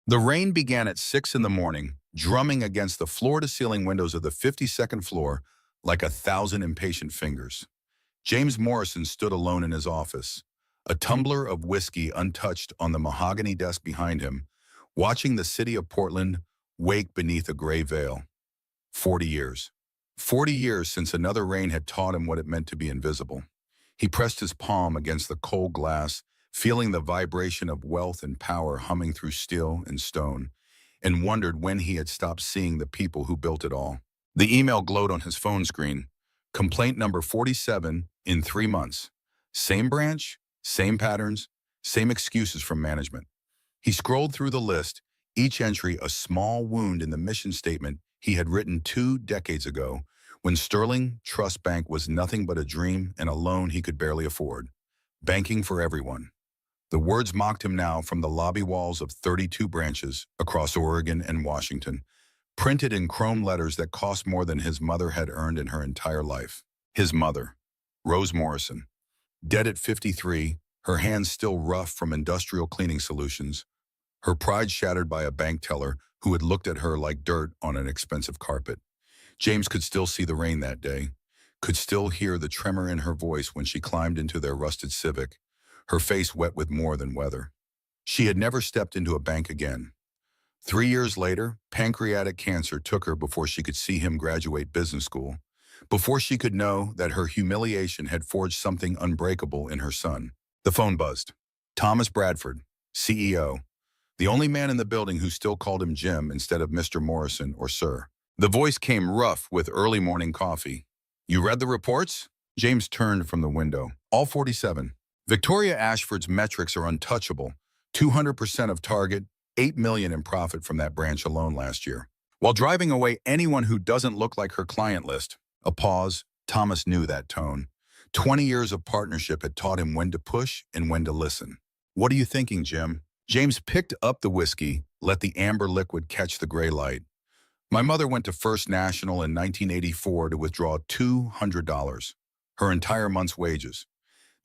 The rain began at 6 in the morning, drumming against the floor-to-ceiling windows of the 52nd floor like 1,000 impatient fingers. James Morrison stood alone in his office, a tumbler of whiskey untouched on the mahogany desk behind him, watching the city of Portland wake beneath a gray veil. 40 years. 40 years since another rain had taught him what it meant to be invisible. He pressed his palm against the cold glass, feeling the vibration of wealth and power humming through steel and stone, and wondered when he had stopped seeing the people who built it all. The email glowed on his phone screen. Complaint number 47 in 3 months. Same branch, same patterns, same excuses from management. He scrolled through the list, each entry a small wound in the mission statement he had written 2 decades ago, when Sterling Trust Bank was nothing but a dream and a loan he could barely afford. Banking for everyone. The words mocked him now from the lobby walls of 32 branches across Oregon and Washington, printed in chrome letters that cost more than his mother had earned in her entire life. His mother, Rose Morrison, dead at 53, her hands still rough from industrial cleaning solutions, her pride shattered by a bank teller who had looked at her like dirt on an expensive carpet. James could still see the rain that day, could still hear the tremor in her voice when she climbed into their rusted Civic, her face wet with more than weather. She had never stepped into a bank again. 3 years later, pancreatic cancer took her before she could see him graduate business school, before she could know that her humiliation had forged something unbreakable in her son. The phone buzzed. Thomas Bradford, CEO, the only man in the building who still called him Jim instead of Mr. Morrison or Sir. The voice came rough with early morning coffee. You read the reports? James turned from the window. All 47. Victoria Ashford's metrics are untouchable. 200% of target, $8 million in profit from that branch alone last year. While driving away anyone who doesn't look like her client list. A pause. Thomas knew that tone. 20 years of partnership had taught him when to push and when to listen. What are you thinking, Jim? James picked up the whiskey, let the amber liquid catch the gray light. My mother went to First National in 1984 to withdraw $200, her entire month's wages.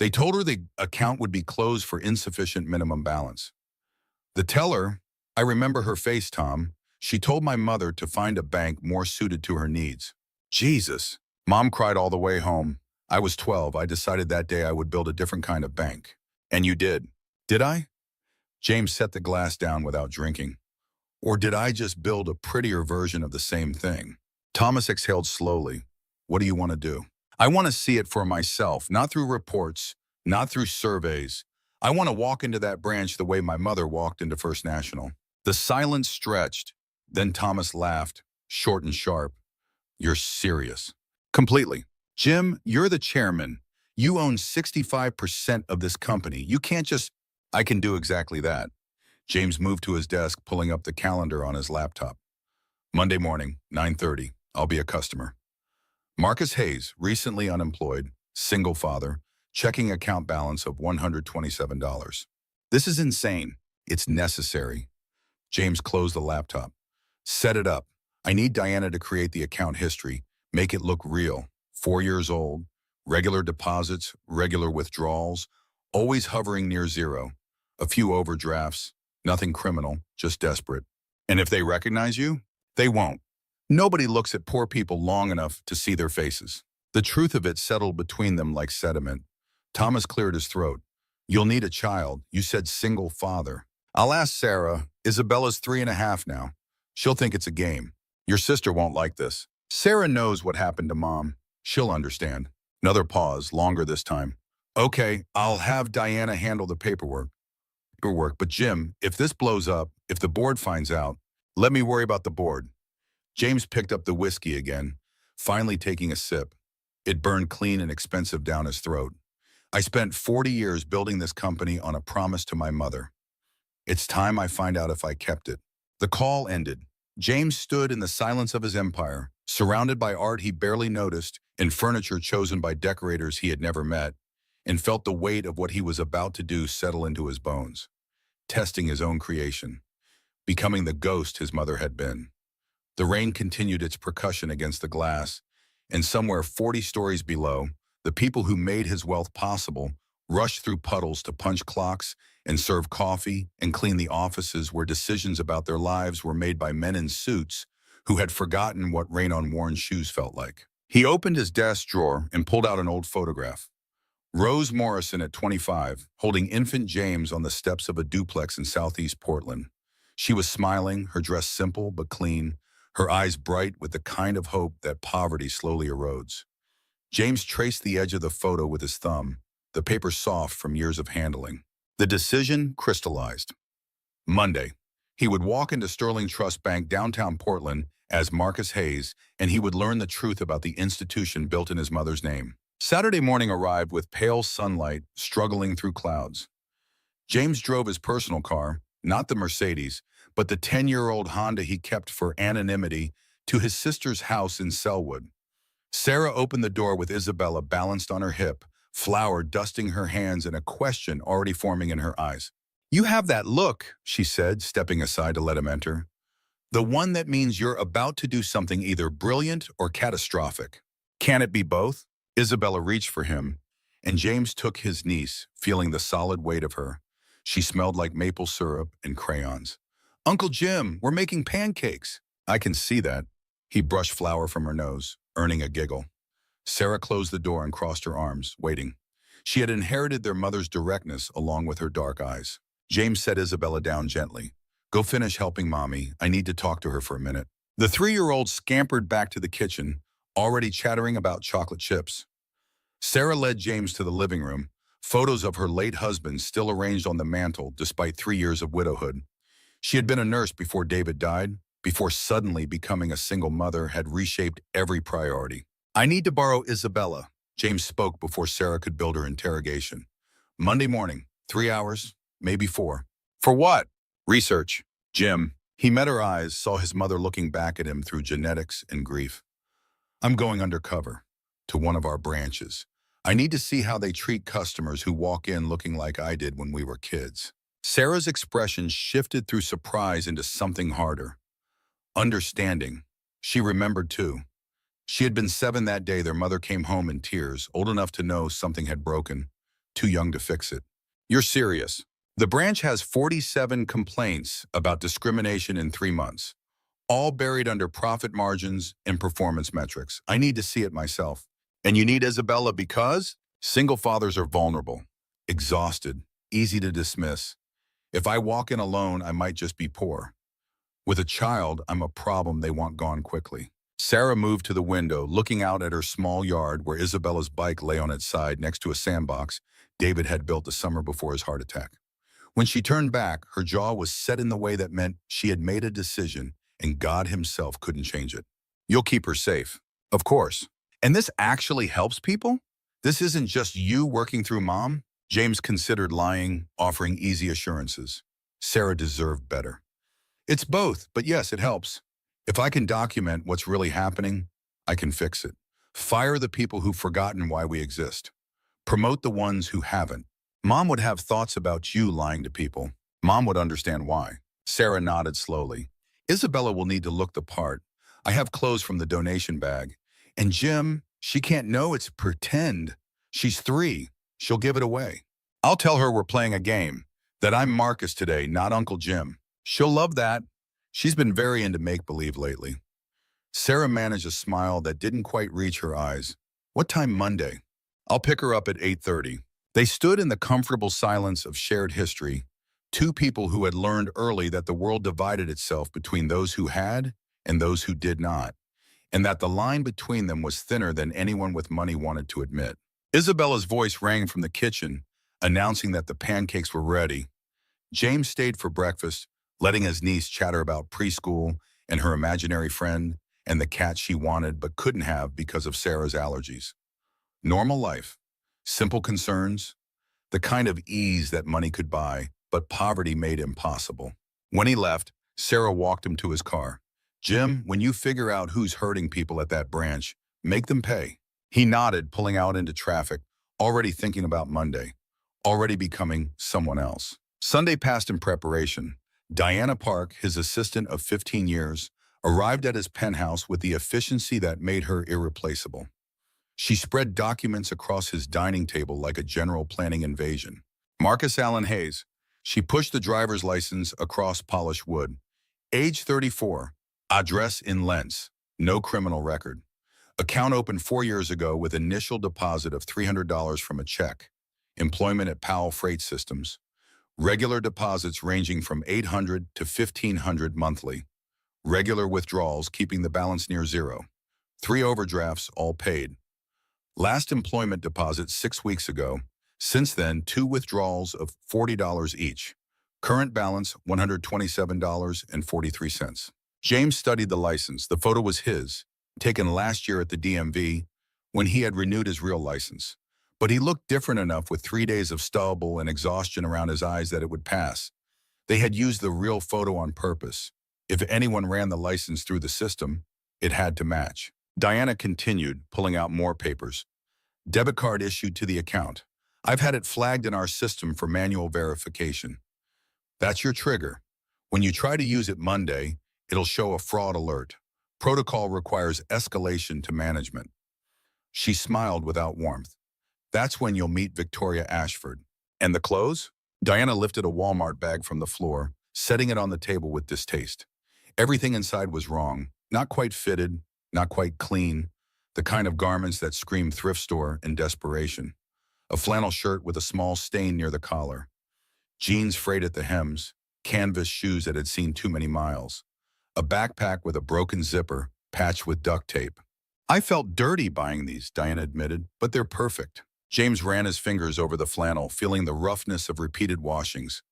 They told her the account would be closed for insufficient minimum balance. The teller, I remember her face, Tom. She told my mother to find a bank more suited to her needs. Jesus. Mom cried all the way home. I was 12. I decided that day I would build a different kind of bank. And you did. Did I? James set the glass down without drinking. Or did I just build a prettier version of the same thing? Thomas exhaled slowly. What do you want to do? I want to see it for myself, not through reports, not through surveys. I want to walk into that branch the way my mother walked into First National. The silence stretched. Then Thomas laughed, short and sharp. You're serious. Completely. Jim, you're the chairman. You own 65% of this company. You can't just... I can do exactly that. James moved to his desk, pulling up the calendar on his laptop. Monday morning, 9:30. I'll be a customer. Marcus Hayes, recently unemployed, single father, checking account balance of $127. This is insane. It's necessary. James closed the laptop. Set it up. I need Diana to create the account history, make it look real. 4 years old, regular deposits, regular withdrawals, always hovering near zero. A few overdrafts, nothing criminal, just desperate. And if they recognize you, they won't. Nobody looks at poor people long enough to see their faces. The truth of it settled between them like sediment. Thomas cleared his throat. You'll need a child. You said single father. I'll ask Sarah. Isabella's 3.5 now. She'll think it's a game. Your sister won't like this. Sarah knows what happened to Mom. She'll understand. Another pause, longer this time. Okay, I'll have Diana handle the paperwork. But Jim, if this blows up, if the board finds out, let me worry about the board. James picked up the whiskey again, finally taking a sip. It burned clean and expensive down his throat. I spent 40 years building this company on a promise to my mother. It's time I find out if I kept it. The call ended. James stood in the silence of his empire, surrounded by art he barely noticed and furniture chosen by decorators he had never met, and felt the weight of what he was about to do settle into his bones, testing his own creation, becoming the ghost his mother had been. The rain continued its percussion against the glass, and somewhere 40 stories below, the people who made his wealth possible rushed through puddles to punch clocks and serve coffee and clean the offices where decisions about their lives were made by men in suits who had forgotten what rain on worn shoes felt like. He opened his desk drawer and pulled out an old photograph. Rose Morrison at 25, holding infant James on the steps of a duplex in southeast Portland. She was smiling, her dress simple but clean, her eyes bright with the kind of hope that poverty slowly erodes. James traced the edge of the photo with his thumb, the paper soft from years of handling. The decision crystallized. Monday, he would walk into Sterling Trust Bank downtown Portland as Marcus Hayes, and he would learn the truth about the institution built in his mother's name. Saturday morning arrived with pale sunlight struggling through clouds. James drove his personal car, not the Mercedes, but the 10-year-old Honda he kept for anonymity, to his sister's house in Selwood. Sarah opened the door with Isabella balanced on her hip, flour dusting her hands and a question already forming in her eyes. "You have that look," she said, stepping aside to let him enter. "The one that means you're about to do something either brilliant or catastrophic. Can it be both?" Isabella reached for him, and James took his niece, feeling the solid weight of her. She smelled like maple syrup and crayons. "Uncle Jim, we're making pancakes." "I can see that." He brushed flour from her nose, earning a giggle. Sarah closed the door and crossed her arms, waiting. She had inherited their mother's directness along with her dark eyes. James set Isabella down gently. "Go finish helping Mommy. I need to talk to her for a minute." The 3-year-old scampered back to the kitchen, already chattering about chocolate chips. Sarah led James to the living room, photos of her late husband still arranged on the mantel despite 3 years of widowhood. She had been a nurse before David died, before suddenly becoming a single mother had reshaped every priority. "I need to borrow Isabella," James spoke before Sarah could build her interrogation. "Monday morning, 3 hours, maybe 4. "For what?" "Research." "Jim." He met her eyes, saw his mother looking back at him through genetics and grief. "I'm going undercover, to one of our branches. I need to see how they treat customers who walk in looking like I did when we were kids." Sarah's expression shifted through surprise into something harder. Understanding. She remembered too. She had been 7 that day their mother came home in tears, old enough to know something had broken, too young to fix it. "You're serious?" The branch has 47 complaints about discrimination in 3 months, all buried under profit margins and performance metrics. "I need to see it myself." "And you need Isabella because?" "Single fathers are vulnerable, exhausted, easy to dismiss. If I walk in alone, I might just be poor. With a child, I'm a problem they want gone quickly." Sarah moved to the window, looking out at her small yard where Isabella's bike lay on its side next to a sandbox David had built the summer before his heart attack. When she turned back, her jaw was set in the way that meant she had made a decision and God himself couldn't change it. "You'll keep her safe." "Of course." "And this actually helps people? This isn't just you working through Mom?" James considered lying, offering easy assurances. Sarah deserved better. "It's both, but yes, it helps. If I can document what's really happening, I can fix it. Fire the people who've forgotten why we exist. Promote the ones who haven't. Mom would have thoughts about you lying to people. Mom would understand why." Sarah nodded slowly. "Isabella will need to look the part. I have clothes from the donation bag. And Jim, she can't know it's pretend. She's 3. She'll give it away. I'll tell her we're playing a game, that I'm Marcus today, not Uncle Jim. She'll love that. She's been very into make-believe lately." Sarah managed a smile that didn't quite reach her eyes. "What time Monday?" "I'll pick her up at 8:30. They stood in the comfortable silence of shared history, 2 people who had learned early that the world divided itself between those who had and those who did not, and that the line between them was thinner than anyone with money wanted to admit. Isabella's voice rang from the kitchen, announcing that the pancakes were ready. James stayed for breakfast, letting his niece chatter about preschool and her imaginary friend and the cat she wanted but couldn't have because of Sarah's allergies. Normal life. Simple concerns, the kind of ease that money could buy, but poverty made impossible. When he left, Sarah walked him to his car. "Jim, when you figure out who's hurting people at that branch, make them pay." He nodded, pulling out into traffic, already thinking about Monday, already becoming someone else. Sunday passed in preparation. Diana Park, his assistant of 15 years, arrived at his penthouse with the efficiency that made her irreplaceable. She spread documents across his dining table like a general planning invasion. "Marcus Allen Hayes, She pushed the driver's license across polished wood. Age 34. Address in Lentz. No criminal record. Account opened 4 years ago with initial deposit of $300 from a check. Employment at Powell Freight Systems. Regular deposits ranging from $800 to $1,500 monthly. Regular withdrawals keeping the balance near zero. 3 overdrafts, all paid. Last employment deposit 6 weeks ago. Since then, 2 withdrawals of $40 each. Current balance, $127.43. James studied the license. The photo was his, taken last year at the DMV when he had renewed his real license. But he looked different enough with 3 days of stubble and exhaustion around his eyes that it would pass. They had used the real photo on purpose. If anyone ran the license through the system, it had to match. Diana continued, pulling out more papers. Debit card issued to the account. I've had it flagged in our system for manual verification. That's your trigger. When you try to use it Monday, it'll show a fraud alert. Protocol requires escalation to management. She smiled without warmth. That's when you'll meet Victoria Ashford. And the clothes? Diana lifted a Walmart bag from the floor, setting it on the table with distaste. Everything inside was wrong. Not quite fitted, not quite clean. The kind of garments that scream thrift store in desperation. A flannel shirt with a small stain near the collar. Jeans frayed at the hems. Canvas shoes that had seen too many miles. A backpack with a broken zipper, patched with duct tape. I felt dirty buying these, Diana admitted, but they're perfect. James ran his fingers over the flannel, feeling the roughness of repeated washings.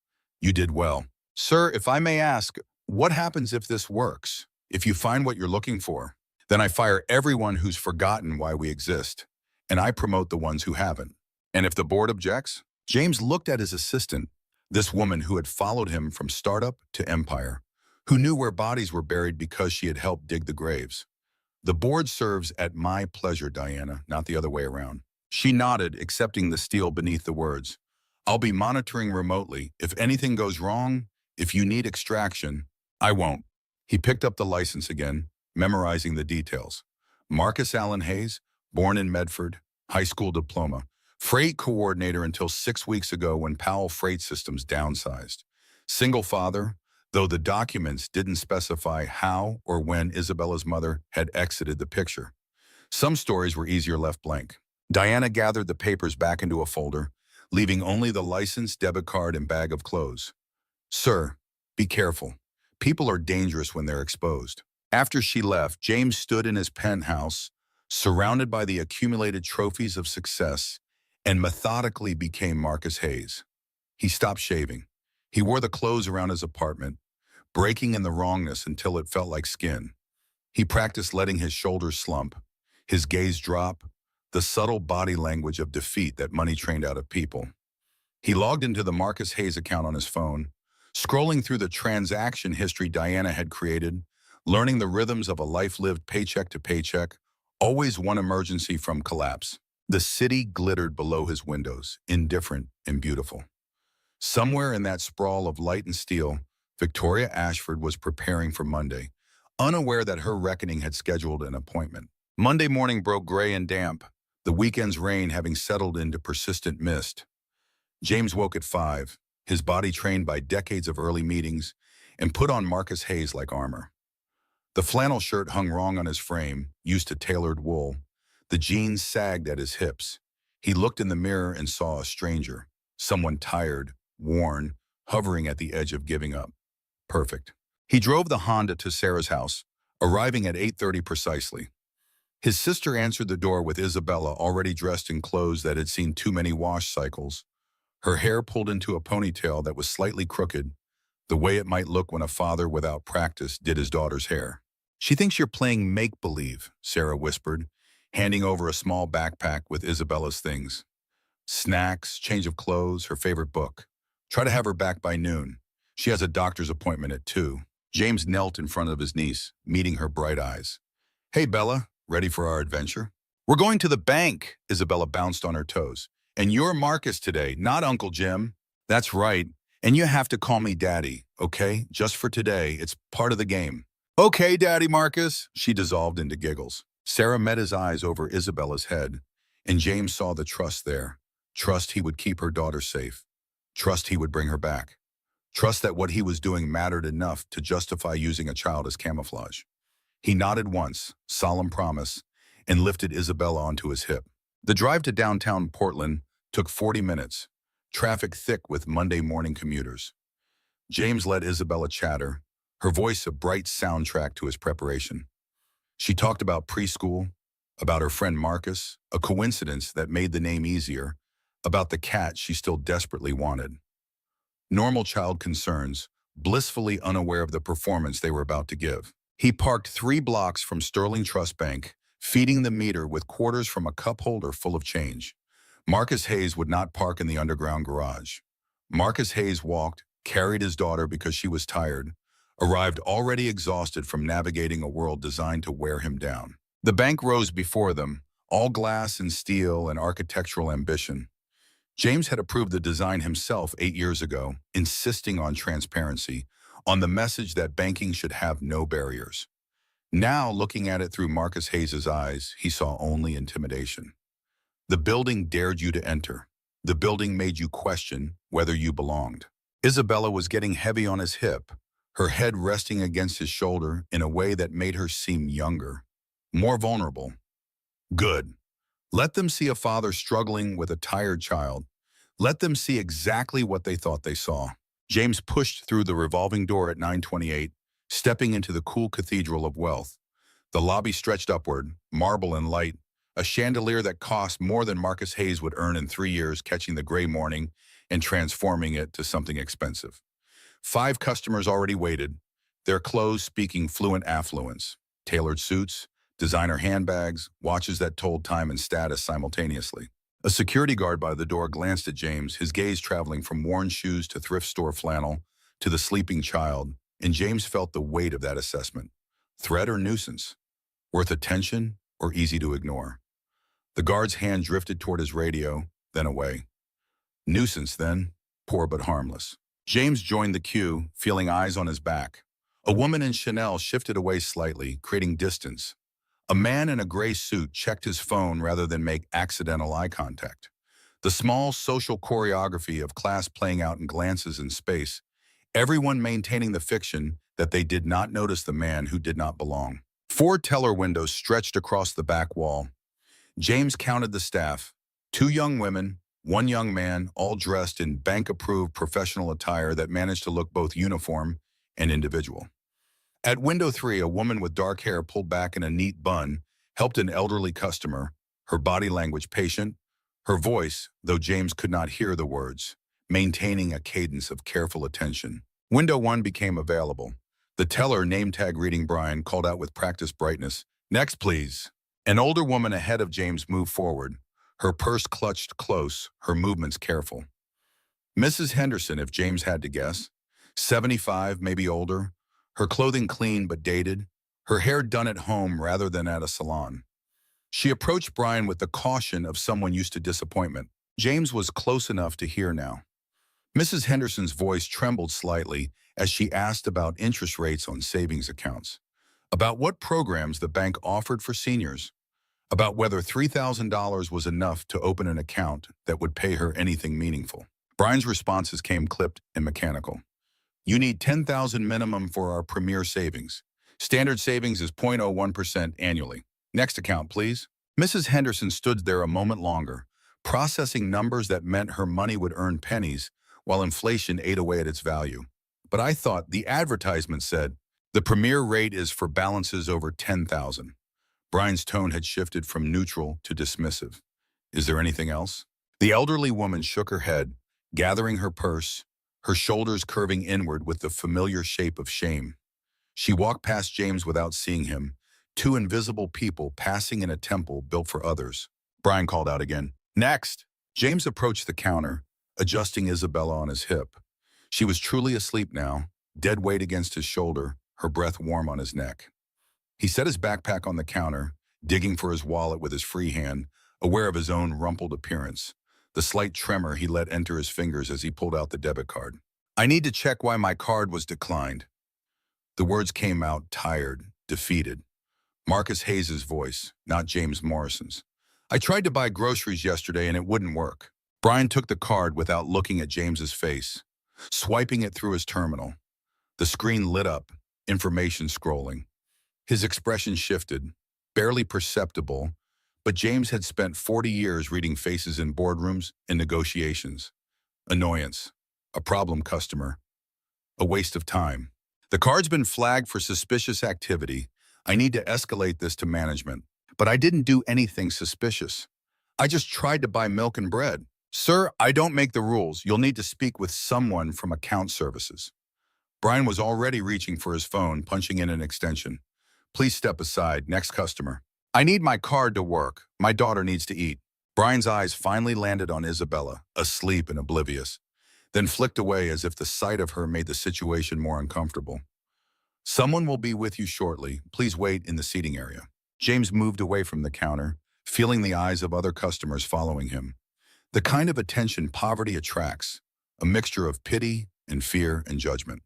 You did well. Sir, if I may ask, what happens if this works? If you find what you're looking for? Then I fire everyone who's forgotten why we exist, and I promote the ones who haven't. And if the board objects? James looked at his assistant, this woman who had followed him from startup to empire, who knew where bodies were buried because she had helped dig the graves. The board serves at my pleasure, Diana, not the other way around. She nodded, accepting the steel beneath the words. I'll be monitoring remotely. If anything goes wrong, if you need extraction, I won't. He picked up the license again, memorizing the details. Marcus Allen Hayes, born in Medford, high school diploma. Freight coordinator until 6 weeks ago when Powell Freight Systems downsized. Single father, though the documents didn't specify how or when Isabella's mother had exited the picture. Some stories were easier left blank. Diana gathered the papers back into a folder, leaving only the license, debit card, and bag of clothes. Sir, be careful. People are dangerous when they're exposed. After she left, James stood in his penthouse, surrounded by the accumulated trophies of success, and methodically became Marcus Hayes. He stopped shaving. He wore the clothes around his apartment, breaking in the wrongness until it felt like skin. He practiced letting his shoulders slump, his gaze drop, the subtle body language of defeat that money trained out of people. He logged into the Marcus Hayes account on his phone, scrolling through the transaction history Diana had created, learning the rhythms of a life lived paycheck to paycheck, always one emergency from collapse. The city glittered below his windows, indifferent and beautiful. Somewhere in that sprawl of light and steel, Victoria Ashford was preparing for Monday, unaware that her reckoning had scheduled an appointment. Monday morning broke gray and damp, the weekend's rain having settled into persistent mist. James woke at 5, his body trained by decades of early meetings, and put on Marcus Hayes like armor. The flannel shirt hung wrong on his frame, used to tailored wool. The jeans sagged at his hips. He looked in the mirror and saw a stranger, someone tired, worn, hovering at the edge of giving up. Perfect. He drove the Honda to Sarah's house, arriving at 8:30 precisely. His sister answered the door with Isabella already dressed in clothes that had seen too many wash cycles, her hair pulled into a ponytail that was slightly crooked, the way it might look when a father without practice did his daughter's hair. She thinks you're playing make-believe, Sarah whispered, handing over a small backpack with Isabella's things. Snacks, change of clothes, her favorite book. Try to have her back by noon. She has a doctor's appointment at 2. James knelt in front of his niece, meeting her bright eyes. Hey, Bella, ready for our adventure? We're going to the bank, Isabella bounced on her toes. And you're Marcus today, not Uncle Jim. That's right. And you have to call me Daddy, okay? Just for today, it's part of the game. Okay, Daddy Marcus, she dissolved into giggles. Sarah met his eyes over Isabella's head, and James saw the trust there. Trust he would keep her daughter safe. Trust he would bring her back. Trust that what he was doing mattered enough to justify using a child as camouflage. He nodded once, solemn promise, and lifted Isabella onto his hip. The drive to downtown Portland took 40 minutes, traffic thick with Monday morning commuters. James let Isabella chatter, her voice a bright soundtrack to his preparation. She talked about preschool, about her friend Marcus, a coincidence that made the name easier, about the cat she still desperately wanted. Normal child concerns, blissfully unaware of the performance they were about to give. He parked 3 blocks from Sterling Trust Bank, feeding the meter with quarters from a cup holder full of change. Marcus Hayes would not park in the underground garage. Marcus Hayes walked, carried his daughter because she was tired, arrived already exhausted from navigating a world designed to wear him down. The bank rose before them, all glass and steel and architectural ambition. James had approved the design himself 8 years ago, insisting on transparency, on the message that banking should have no barriers. Now, looking at it through Marcus Hayes' eyes, he saw only intimidation. The building dared you to enter. The building made you question whether you belonged. Isabella was getting heavy on his hip, her head resting against his shoulder in a way that made her seem younger, more vulnerable. Good. Let them see a father struggling with a tired child. Let them see exactly what they thought they saw. James pushed through the revolving door at 928, stepping into the cool cathedral of wealth. The lobby stretched upward, marble and light, a chandelier that cost more than Marcus Hayes would earn in 3 years catching the gray morning and transforming it to something expensive. 5 customers already waited, their clothes speaking fluent affluence, tailored suits, designer handbags, watches that told time and status simultaneously. A security guard by the door glanced at James, his gaze traveling from worn shoes to thrift store flannel to the sleeping child, and James felt the weight of that assessment. Threat or nuisance? Worth attention or easy to ignore? The guard's hand drifted toward his radio, then away. Nuisance, then, poor but harmless. James joined the queue, feeling eyes on his back. A woman in Chanel shifted away slightly, creating distance. A man in a gray suit checked his phone rather than make accidental eye contact. The small social choreography of class playing out in glances in space, everyone maintaining the fiction that they did not notice the man who did not belong. 4 teller windows stretched across the back wall. James counted the staff, 2 young women, 1 young man, all dressed in bank-approved professional attire that managed to look both uniform and individual. At window 3, a woman with dark hair pulled back in a neat bun helped an elderly customer, her body language patient, her voice, though James could not hear the words, maintaining a cadence of careful attention. Window 1 became available. The teller, name tag reading Brian, called out with practiced brightness, "Next, please." An older woman ahead of James moved forward, her purse clutched close, her movements careful. Mrs. Henderson, if James had to guess, 75, maybe older, her clothing clean but dated, her hair done at home rather than at a salon. She approached Brian with the caution of someone used to disappointment. James was close enough to hear now. Mrs. Henderson's voice trembled slightly as she asked about interest rates on savings accounts, about what programs the bank offered for seniors, about whether $3,000 was enough to open an account that would pay her anything meaningful. Brian's responses came clipped and mechanical. "You need $10,000 minimum for our Premier Savings. Standard savings is 0.01% annually. Next account, please." Mrs. Henderson stood there a moment longer, processing numbers that meant her money would earn pennies while inflation ate away at its value. "But I thought the advertisement said, the Premier rate is for balances over 10,000. Brian's tone had shifted from neutral to dismissive. "Is there anything else?" The elderly woman shook her head, gathering her purse, her shoulders curving inward with the familiar shape of shame. She walked past James without seeing him, 2 invisible people passing in a temple built for others. Brian called out again, "Next!" James approached the counter, adjusting Isabella on his hip. She was truly asleep now, dead weight against his shoulder, her breath warm on his neck. He set his backpack on the counter, digging for his wallet with his free hand, aware of his own rumpled appearance, the slight tremor he let enter his fingers as he pulled out the debit card. "I need to check why my card was declined." The words came out tired, defeated. Marcus Hayes' voice, not James Morrison's. "I tried to buy groceries yesterday and it wouldn't work." Brian took the card without looking at James's face. swiping it through his terminal. The screen lit up, information scrolling. His expression shifted, barely perceptible, but James had spent 40 years reading faces in boardrooms and negotiations. Annoyance, a problem customer, a waste of time. The card's been flagged for suspicious activity. I need to escalate this to management. But I didn't do anything suspicious. I just tried to buy milk and bread. Sir, I don't make the rules. You'll need to speak with someone from account services. Brian was already reaching for his phone, punching in an extension. Please step aside. Next customer. I need my card to work. My daughter needs to eat. Brian's eyes finally landed on Isabella, asleep and oblivious, then flicked away as if the sight of her made the situation more uncomfortable. Someone will be with you shortly. Please wait in the seating area. James moved away from the counter, feeling the eyes of other customers following him. The kind of attention poverty attracts, a mixture of pity and fear and judgment.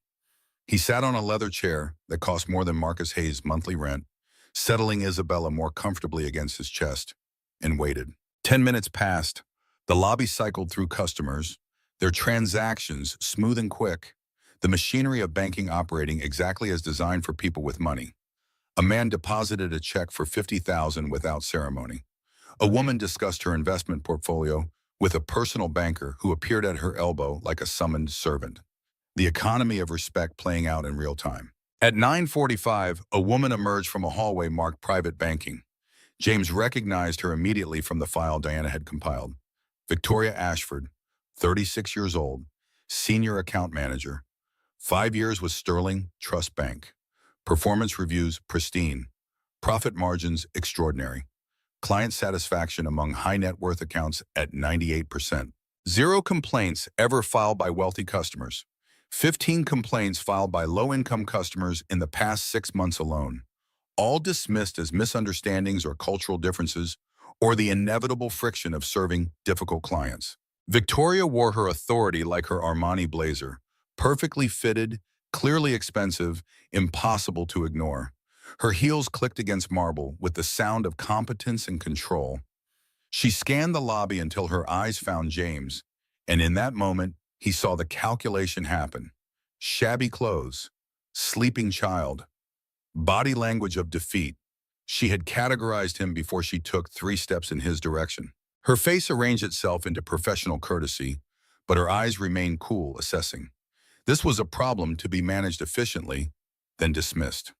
He sat on a leather chair that cost more than Marcus Hayes' monthly rent, settling Isabella more comfortably against his chest, and waited. 10 minutes passed. The lobby cycled through customers, their transactions smooth and quick, the machinery of banking operating exactly as designed for people with money. A man deposited a check for $50,000 without ceremony. A woman discussed her investment portfolio with a personal banker who appeared at her elbow like a summoned servant. The economy of respect playing out in real time. At 9:45, a woman emerged from a hallway marked private banking. James recognized her immediately from the file Diana had compiled. Victoria Ashford, 36 years old, senior account manager, 5 years with Sterling Trust Bank. Performance reviews pristine. Profit margins extraordinary. Client satisfaction among high net worth accounts at 98%. 0 complaints ever filed by wealthy customers. 15 complaints filed by low-income customers in the past 6 months alone. All dismissed as misunderstandings or cultural differences or the inevitable friction of serving difficult clients. Victoria wore her authority like her Armani blazer, perfectly fitted, clearly expensive, impossible to ignore. Her heels clicked against marble with the sound of competence and control. She scanned the lobby until her eyes found James, and in that moment, he saw the calculation happen. Shabby clothes, sleeping child, body language of defeat. She had categorized him before she took 3 steps in his direction. Her face arranged itself into professional courtesy, but her eyes remained cool, assessing. This was a problem to be managed efficiently, then dismissed.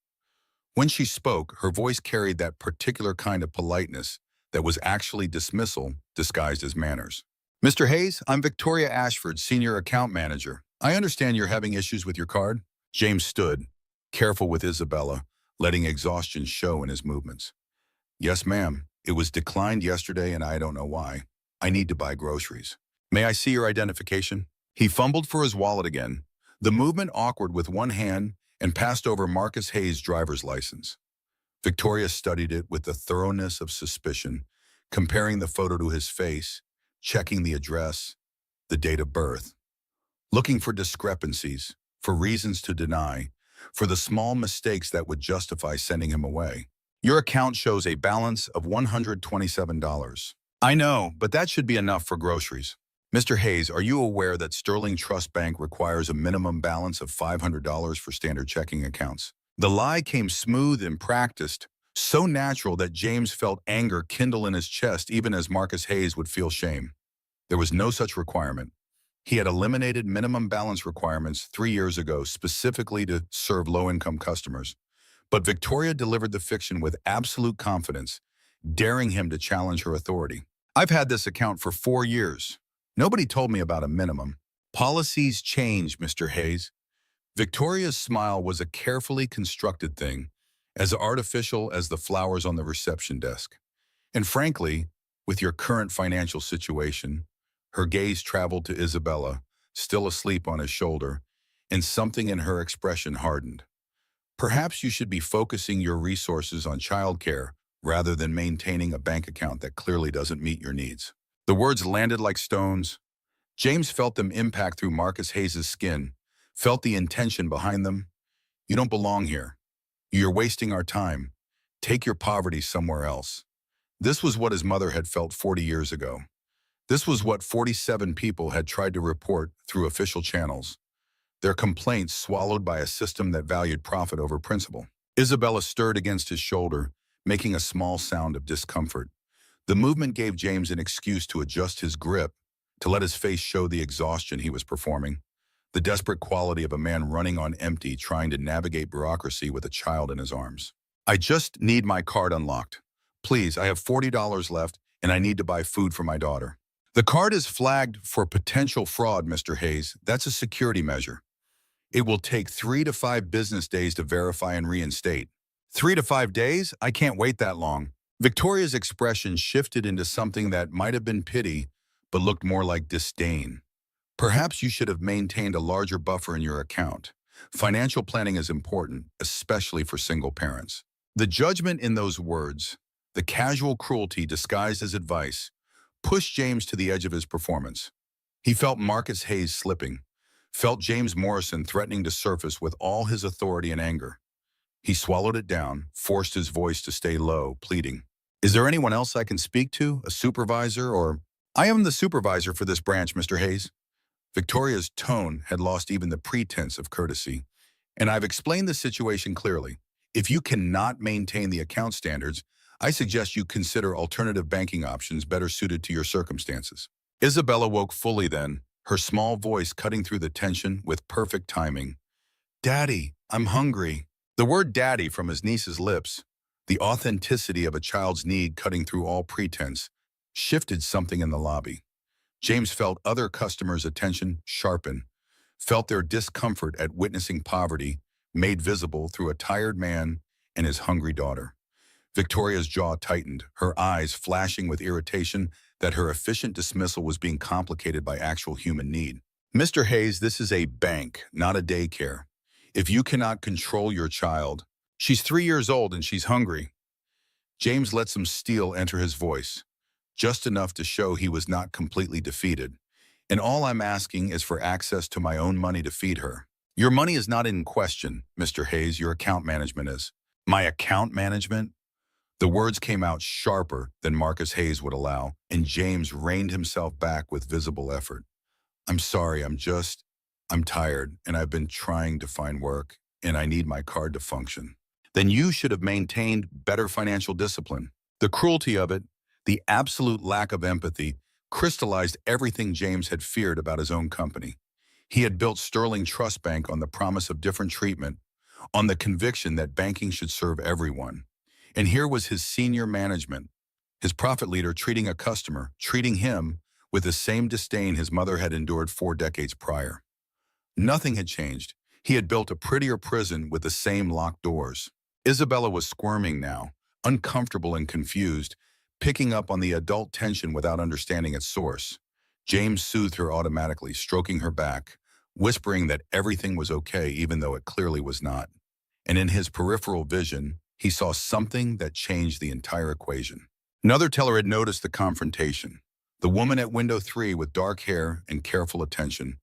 When she spoke, her voice carried that particular kind of politeness that was actually dismissal disguised as manners. Mr. Hayes, I'm Victoria Ashford, Senior Account Manager. I understand you're having issues with your card. James stood, careful with Isabella, letting exhaustion show in his movements. Yes, ma'am. It was declined yesterday and I don't know why. I need to buy groceries. May I see your identification? He fumbled for his wallet again, the movement awkward with one hand, and passed over Marcus Hayes' driver's license. Victoria studied it with the thoroughness of suspicion, comparing the photo to his face, checking the address, the date of birth, looking for discrepancies, for reasons to deny, for the small mistakes that would justify sending him away. Your account shows a balance of $127. I know, but that should be enough for groceries. Mr. Hayes, are you aware that Sterling Trust Bank requires a minimum balance of $500 for standard checking accounts? The lie came smooth and practiced, so natural that James felt anger kindle in his chest even as Marcus Hayes would feel shame. There was no such requirement. He had eliminated minimum balance requirements 3 years ago specifically to serve low-income customers. But Victoria delivered the fiction with absolute confidence, daring him to challenge her authority. I've had this account for 4 years. Nobody told me about a minimum. Policies change, Mr. Hayes. Victoria's smile was a carefully constructed thing, as artificial as the flowers on the reception desk. And frankly, with your current financial situation, her gaze traveled to Isabella, still asleep on his shoulder, and something in her expression hardened. Perhaps you should be focusing your resources on childcare rather than maintaining a bank account that clearly doesn't meet your needs. The words landed like stones. James felt them impact through Marcus Hayes' skin, felt the intention behind them. You don't belong here. You're wasting our time. Take your poverty somewhere else. This was what his mother had felt 40 years ago. This was what 47 people had tried to report through official channels. their complaints swallowed by a system that valued profit over principle. Isabella stirred against his shoulder, making a small sound of discomfort. The movement gave James an excuse to adjust his grip, to let his face show the exhaustion he was performing, the desperate quality of a man running on empty, trying to navigate bureaucracy with a child in his arms. I just need my card unlocked. Please, I have $40 left, and I need to buy food for my daughter. The card is flagged for potential fraud, Mr. Hayes. That's a security measure. It will take 3 to 5 business days to verify and reinstate. 3 to 5 days? I can't wait that long. Victoria's expression shifted into something that might have been pity, but looked more like disdain. Perhaps you should have maintained a larger buffer in your account. Financial planning is important, especially for single parents. The judgment in those words, the casual cruelty disguised as advice, pushed James to the edge of his performance. He felt Marcus Hayes slipping, felt James Morrison threatening to surface with all his authority and anger. He swallowed it down, forced his voice to stay low, pleading, "Is there anyone else I can speak to, a supervisor or—" "I am the supervisor for this branch, Mr. Hayes." Victoria's tone had lost even the pretense of courtesy, and I've explained the situation clearly. If you cannot maintain the account standards, I suggest you consider alternative banking options better suited to your circumstances. Isabella woke fully then, her small voice cutting through the tension with perfect timing. "Daddy, I'm hungry." The word daddy from his niece's lips, the authenticity of a child's need cutting through all pretense, shifted something in the lobby. James felt other customers' attention sharpen, felt their discomfort at witnessing poverty made visible through a tired man and his hungry daughter. Victoria's jaw tightened, her eyes flashing with irritation that her efficient dismissal was being complicated by actual human need. "Mr. Hayes, this is a bank, not a daycare. If you cannot control your child—" "She's 3 years old and she's hungry." James let some steel enter his voice, just enough to show he was not completely defeated. "And all I'm asking is for access to my own money to feed her." "Your money is not in question, Mr. Hayes. Your account management is." "My account management?" The words came out sharper than Marcus Hayes would allow, and James reined himself back with visible effort. "I'm sorry, I'm tired, and I've been trying to find work, and I need my card to function." "Then you should have maintained better financial discipline." The cruelty of it, the absolute lack of empathy, crystallized everything James had feared about his own company. He had built Sterling Trust Bank on the promise of different treatment, on the conviction that banking should serve everyone. And here was his senior management, his profit leader, treating a customer, treating him with the same disdain his mother had endured 4 decades prior. Nothing had changed. He had built a prettier prison with the same locked doors. Isabella was squirming now, uncomfortable and confused, picking up on the adult tension without understanding its source. James soothed her automatically, stroking her back, whispering that everything was okay even though it clearly was not. And in his peripheral vision, he saw something that changed the entire equation. Another teller had noticed the confrontation. The woman at window 3 with dark hair and careful attention,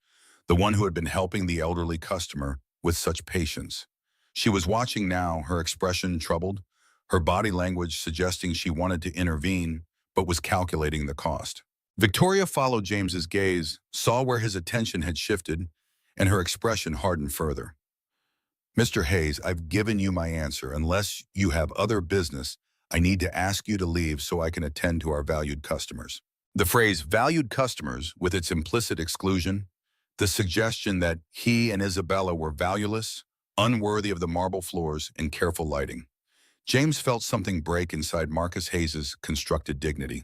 the one who had been helping the elderly customer with such patience. She was watching now, her expression troubled, her body language suggesting she wanted to intervene, but was calculating the cost. Victoria followed James's gaze, saw where his attention had shifted, and her expression hardened further. "Mr. Hayes, I've given you my answer. Unless you have other business, I need to ask you to leave so I can attend to our valued customers." The phrase valued customers, with its implicit exclusion, the suggestion that he and Isabella were valueless, unworthy of the marble floors and careful lighting. James felt something break inside Marcus Hayes's constructed dignity.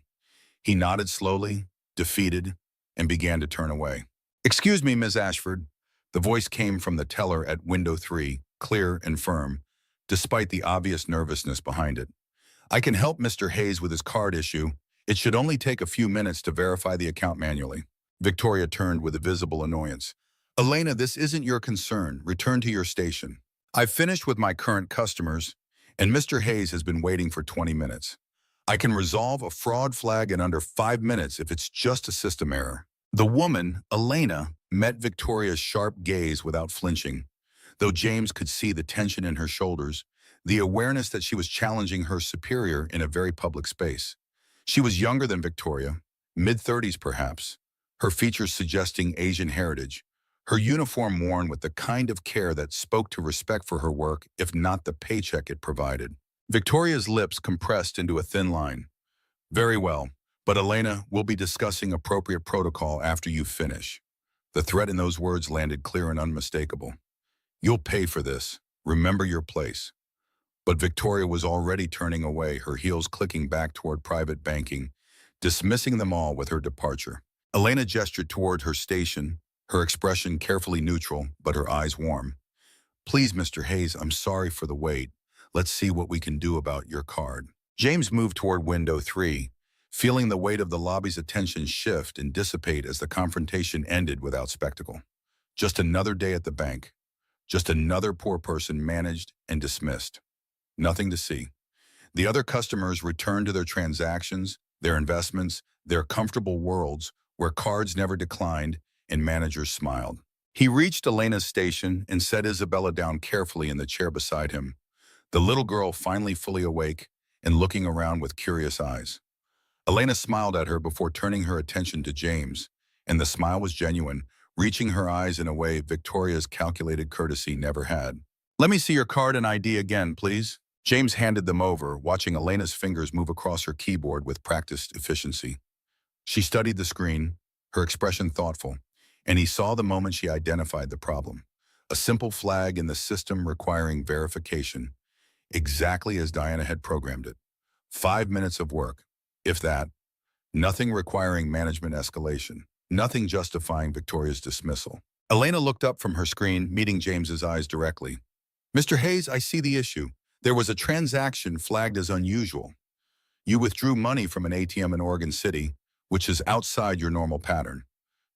He nodded slowly, defeated, and began to turn away. "Excuse me, Ms. Ashford." The voice came from the teller at window 3, clear and firm, despite the obvious nervousness behind it. "I can help Mr. Hayes with his card issue. It should only take a few minutes to verify the account manually." Victoria turned with a visible annoyance. "Elena, this isn't your concern. Return to your station. I've finished with my current customers, and Mr. Hayes has been waiting for 20 minutes. I can resolve a fraud flag in under 5 minutes if it's just a system error." The woman, Elena, met Victoria's sharp gaze without flinching, though James could see the tension in her shoulders, the awareness that she was challenging her superior in a very public space. She was younger than Victoria, mid-30s perhaps, her features suggesting Asian heritage, her uniform worn with the kind of care that spoke to respect for her work, if not the paycheck it provided. Victoria's lips compressed into a thin line. Very well, but Elena, we'll be discussing appropriate protocol after you finish. The threat in those words landed clear and unmistakable. You'll pay for this. Remember your place. But Victoria was already turning away, her heels clicking back toward private banking, dismissing them all with her departure. Elena gestured toward her station, her expression carefully neutral, but her eyes warm. Please, Mr. Hayes, I'm sorry for the wait. Let's see what we can do about your card. James moved toward window 3, feeling the weight of the lobby's attention shift and dissipate as the confrontation ended without spectacle. Just another day at the bank. Just another poor person managed and dismissed. Nothing to see. The other customers returned to their transactions, their investments, their comfortable worlds where cards never declined and managers smiled. He reached Elena's station and set Isabella down carefully in the chair beside him, the little girl finally fully awake and looking around with curious eyes. Elena smiled at her before turning her attention to James, and the smile was genuine, reaching her eyes in a way Victoria's calculated courtesy never had. Let me see your card and ID again, please. James handed them over, watching Elena's fingers move across her keyboard with practiced efficiency. She studied the screen, her expression thoughtful, and he saw the moment she identified the problem. A simple flag in the system requiring verification, exactly as Diana had programmed it. 5 minutes of work, if that. Nothing requiring management escalation. Nothing justifying Victoria's dismissal. Elena looked up from her screen, meeting James's eyes directly. Mr. Hayes, I see the issue. There was a transaction flagged as unusual. You withdrew money from an ATM in Oregon City, which is outside your normal pattern.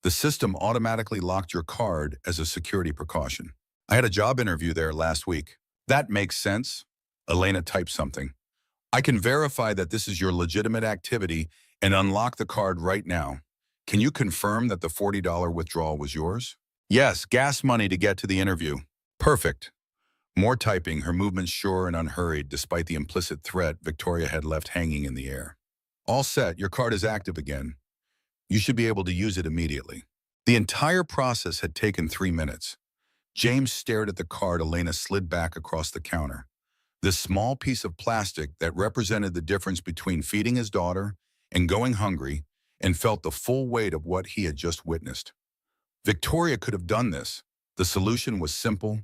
The system automatically locked your card as a security precaution. I had a job interview there last week. That makes sense. Elena typed something. I can verify that this is your legitimate activity and unlock the card right now. Can you confirm that the $40 withdrawal was yours? Yes, gas money to get to the interview. Perfect. More typing, her movements sure and unhurried despite the implicit threat Victoria had left hanging in the air. All set, your card is active again. You should be able to use it immediately. The entire process had taken 3 minutes. James stared at the card Elena slid back across the counter. This small piece of plastic that represented the difference between feeding his daughter and going hungry, and felt the full weight of what he had just witnessed. Victoria could have done this. The solution was simple,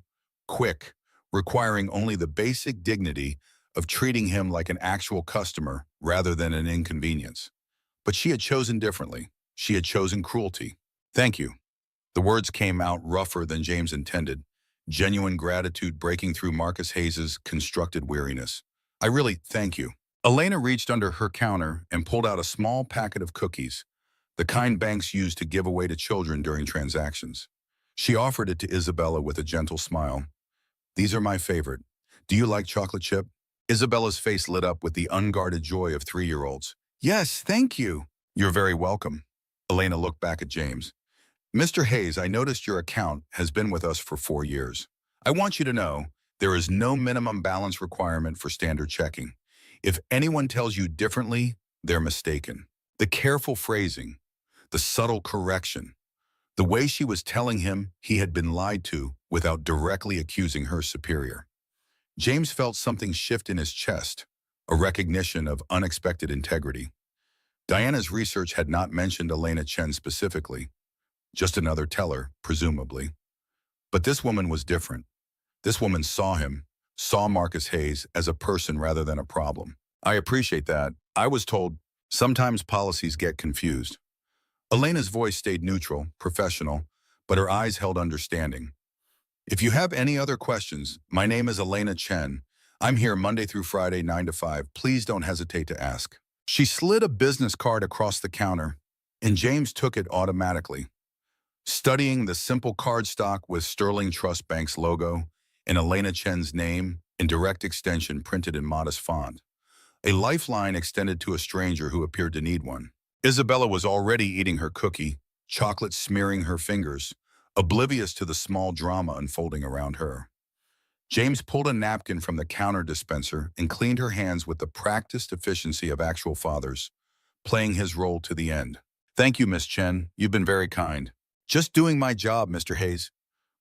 quick, requiring only the basic dignity of treating him like an actual customer rather than an inconvenience. But she had chosen differently. She had chosen cruelty. Thank you. The words came out rougher than James intended, genuine gratitude breaking through Marcus Hayes's constructed weariness. I really thank you. Elena reached under her counter and pulled out a small packet of cookies, the kind banks use to give away to children during transactions. She offered it to Isabella with a gentle smile. These are my favorite. Do you like chocolate chip? Isabella's face lit up with the unguarded joy of 3-year-olds. Yes, thank you. You're very welcome. Elena looked back at James. Mr. Hayes, I noticed your account has been with us for 4 years. I want you to know there is no minimum balance requirement for standard checking. If anyone tells you differently, they're mistaken. The careful phrasing, the subtle correction, the way she was telling him he had been lied to without directly accusing her superior. James felt something shift in his chest, a recognition of unexpected integrity. Diana's research had not mentioned Elena Chen specifically, just another teller, presumably. But this woman was different. This woman saw him, saw Marcus Hayes as a person rather than a problem. I appreciate that. I was told sometimes policies get confused. Elena's voice stayed neutral, professional, but her eyes held understanding. If you have any other questions, my name is Elena Chen. I'm here Monday through Friday, 9 to 5. Please don't hesitate to ask. She slid a business card across the counter, and James took it automatically. Studying the simple cardstock with Sterling Trust Bank's logo and Elena Chen's name in direct extension printed in modest font, a lifeline extended to a stranger who appeared to need one. Isabella was already eating her cookie, chocolate smearing her fingers, oblivious to the small drama unfolding around her. James pulled a napkin from the counter dispenser and cleaned her hands with the practiced efficiency of actual fathers, playing his role to the end. Thank you, Miss Chen. You've been very kind. "Just doing my job, Mr. Hayes."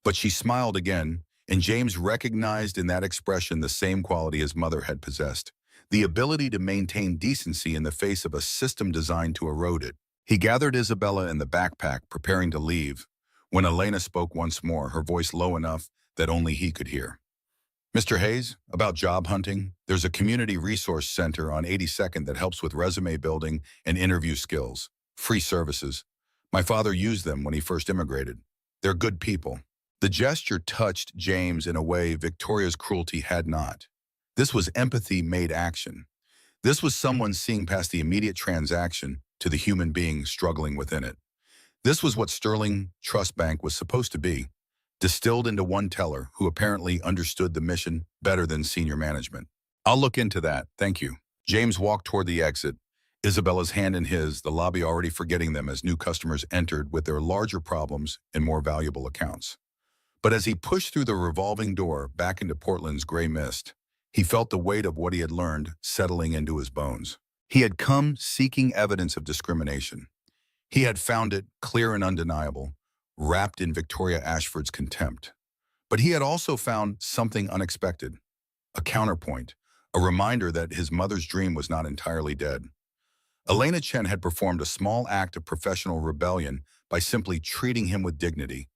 But she smiled again, and James recognized in that expression the same quality his mother had possessed, the ability to maintain decency in the face of a system designed to erode it. He gathered Isabella in the backpack, preparing to leave, when Elena spoke once more, her voice low enough that only he could hear. "Mr. Hayes, about job hunting, there's a community resource center on 82nd that helps with resume building and interview skills. Free services. My father used them when he first immigrated. They're good people." The gesture touched James in a way Victoria's cruelty had not. This was empathy made action. This was someone seeing past the immediate transaction to the human being struggling within it. This was what Sterling Trust Bank was supposed to be, distilled into one teller who apparently understood the mission better than senior management. "I'll look into that, thank you." James walked toward the exit, Isabella's hand in his, the lobby already forgetting them as new customers entered with their larger problems and more valuable accounts. But as he pushed through the revolving door back into Portland's gray mist, he felt the weight of what he had learned settling into his bones. He had come seeking evidence of discrimination. He had found it, clear and undeniable, wrapped in Victoria Ashford's contempt. But he had also found something unexpected, a counterpoint, a reminder that his mother's dream was not entirely dead. Elena Chen had performed a small act of professional rebellion by simply treating him with dignity,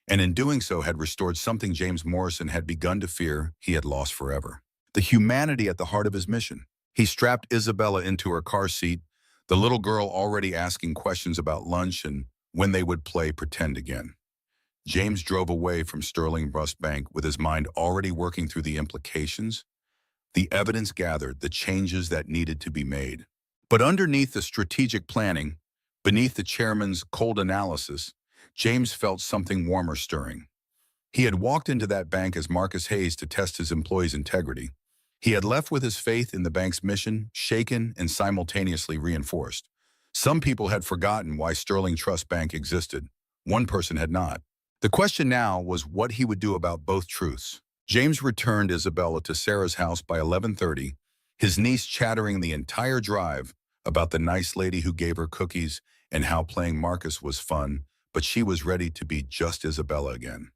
and in doing so had restored something James Morrison had begun to fear he had lost forever. The humanity at the heart of his mission. He strapped Isabella into her car seat, the little girl already asking questions about lunch and when they would play pretend again. James drove away from Sterling Trust Bank with his mind already working through the implications, the evidence gathered, the changes that needed to be made. But underneath the strategic planning, beneath the chairman's cold analysis, James felt something warmer stirring. He had walked into that bank as Marcus Hayes to test his employees' integrity. He had left with his faith in the bank's mission shaken and simultaneously reinforced. Some people had forgotten why Sterling Trust Bank existed. One person had not. The question now was what he would do about both truths. James returned Isabella to Sarah's house by 11:30, his niece chattering the entire drive about the nice lady who gave her cookies and how playing Marcus was fun, but she was ready to be just Isabella again.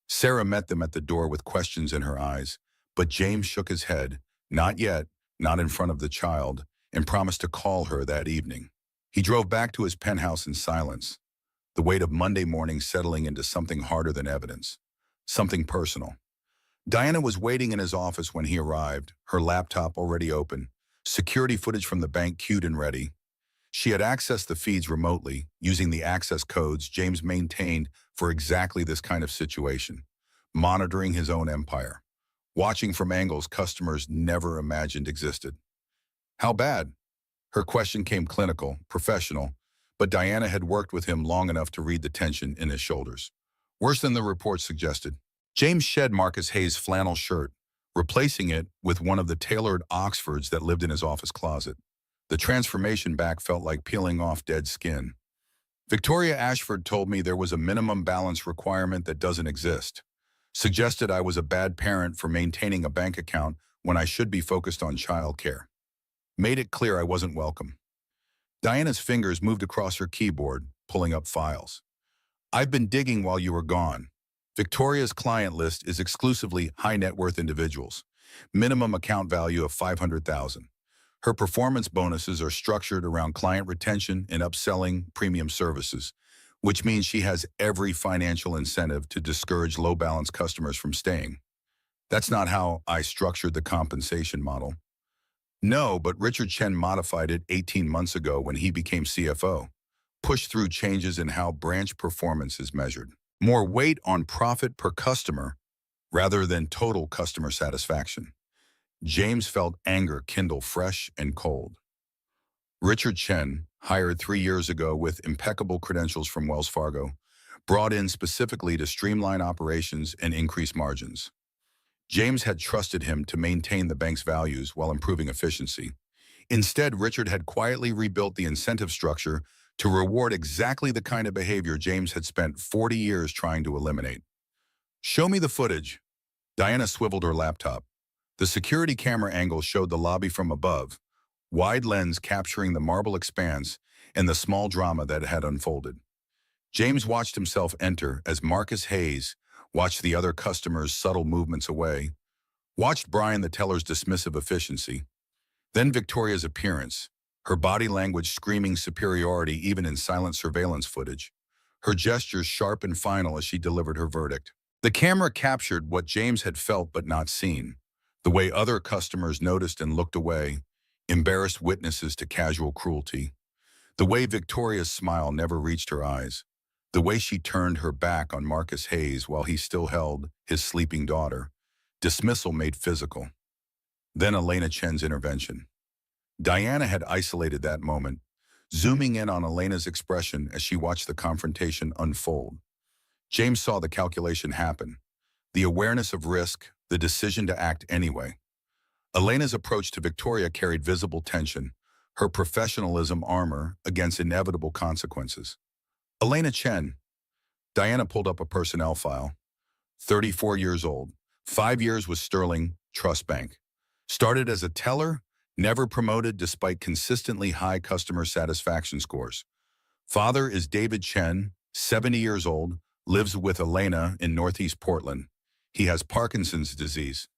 Sarah met them at the door with questions in her eyes, but James shook his head, not yet, not in front of the child, and promised to call her that evening. He drove back to his penthouse in silence, the weight of Monday morning settling into something harder than evidence, something personal. Diana was waiting in his office when he arrived, her laptop already open, security footage from the bank queued and ready. She had accessed the feeds remotely, using the access codes James maintained for exactly this kind of situation, monitoring his own empire, watching from angles customers never imagined existed. How bad? Her question came clinical, professional, but Diana had worked with him long enough to read the tension in his shoulders. Worse than the report suggested. James shed Marcus Hayes' flannel shirt, replacing it with one of the tailored Oxfords that lived in his office closet. The transformation back felt like peeling off dead skin. Victoria Ashford told me there was a minimum balance requirement that doesn't exist. Suggested I was a bad parent for maintaining a bank account when I should be focused on childcare. Made it clear I wasn't welcome. Diana's fingers moved across her keyboard, pulling up files. "I've been digging while you were gone. Victoria's client list is exclusively high net worth individuals. Minimum account value of $500,000. Her performance bonuses are structured around client retention and upselling premium services, which means she has every financial incentive to discourage low-balance customers from staying. That's not how I structured the compensation model. No, but Richard Chen modified it 18 months ago when he became CFO, pushed through changes in how branch performance is measured. More weight on profit per customer rather than total customer satisfaction." James felt anger kindle fresh and cold. Richard Chen, hired 3 years ago with impeccable credentials from Wells Fargo, brought in specifically to streamline operations and increase margins. James had trusted him to maintain the bank's values while improving efficiency. Instead, Richard had quietly rebuilt the incentive structure to reward exactly the kind of behavior James had spent 40 years trying to eliminate. "Show me the footage." Diana swiveled her laptop. The security camera angle showed the lobby from above, wide lens capturing the marble expanse and the small drama that had unfolded. James watched himself enter as Marcus Hayes watched the other customers' subtle movements away, watched Brian the teller's dismissive efficiency, then Victoria's appearance, her body language screaming superiority even in silent surveillance footage, her gestures sharp and final as she delivered her verdict. The camera captured what James had felt but not seen, the way other customers noticed and looked away, embarrassed witnesses to casual cruelty, the way Victoria's smile never reached her eyes, the way she turned her back on Marcus Hayes while he still held his sleeping daughter, dismissal made physical. Then Elena Chen's intervention. Diana had isolated that moment, zooming in on Elena's expression as she watched the confrontation unfold. James saw the calculation happen, the awareness of risk, the decision to act anyway. Elena's approach to Victoria carried visible tension, her professionalism armor against inevitable consequences. Elena Chen. Diana pulled up a personnel file. 34 years old, 5 years with Sterling Trust Bank. Started as a teller, never promoted despite consistently high customer satisfaction scores. Father is David Chen, 70 years old, lives with Elena in Northeast Portland. He has Parkinson's disease.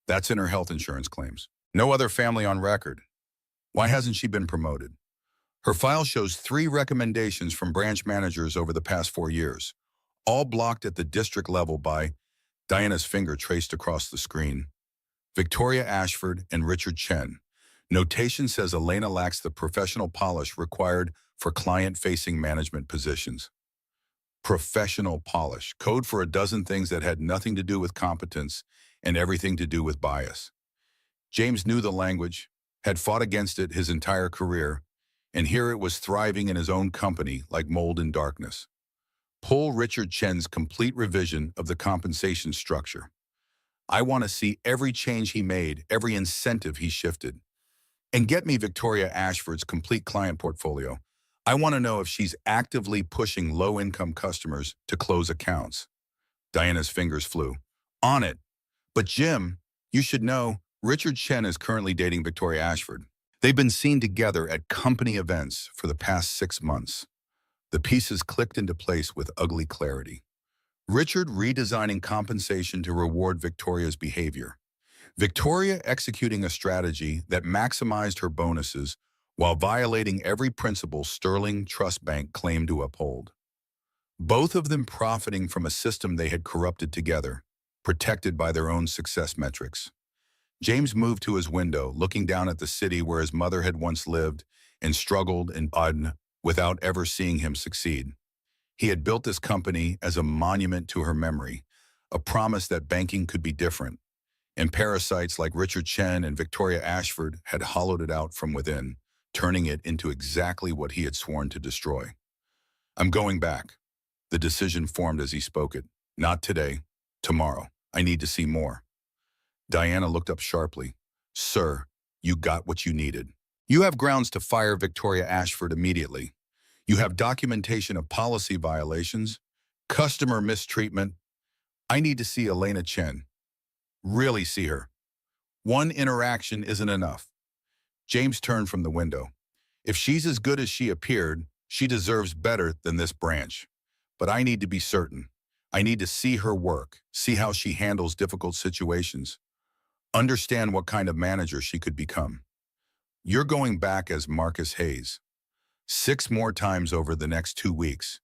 That's in her health insurance claims. No other family on record. Why hasn't she been promoted? Her file shows 3 recommendations from branch managers over the past 4 years, all blocked at the district level by Diana's finger traced across the screen. Victoria Ashford and Richard Chen. Notation says Elena lacks the professional polish required for client-facing management positions. Professional polish, code for a dozen things that had nothing to do with competence and everything to do with bias. James knew the language, had fought against it his entire career, and here it was thriving in his own company like mold in darkness. Pull Richard Chen's complete revision of the compensation structure. I want to see every change he made, every incentive he shifted. And get me Victoria Ashford's complete client portfolio. I want to know if she's actively pushing low-income customers to close accounts. Diana's fingers flew. On it. But Jim, you should know, Richard Chen is currently dating Victoria Ashford. They've been seen together at company events for the past 6 months. The pieces clicked into place with ugly clarity. Richard redesigning compensation to reward Victoria's behavior. Victoria executing a strategy that maximized her bonuses while violating every principle Sterling Trust Bank claimed to uphold. Both of them profiting from a system they had corrupted together, protected by their own success metrics. James moved to his window, looking down at the city where his mother had once lived and struggled and died without ever seeing him succeed. He had built this company as a monument to her memory, a promise that banking could be different, and parasites like Richard Chen and Victoria Ashford had hollowed it out from within, turning it into exactly what he had sworn to destroy. I'm going back. The decision formed as he spoke it. Not today. Tomorrow. I need to see more. Diana looked up sharply. Sir, you got what you needed. You have grounds to fire Victoria Ashford immediately. You have documentation of policy violations, customer mistreatment. I need to see Elena Chen. Really see her. One interaction isn't enough. James turned from the window. If she's as good as she appeared, she deserves better than this branch. But I need to be certain. I need to see her work, see how she handles difficult situations, understand what kind of manager she could become. You're going back as Marcus Hayes. 6 more times over the next 2 weeks.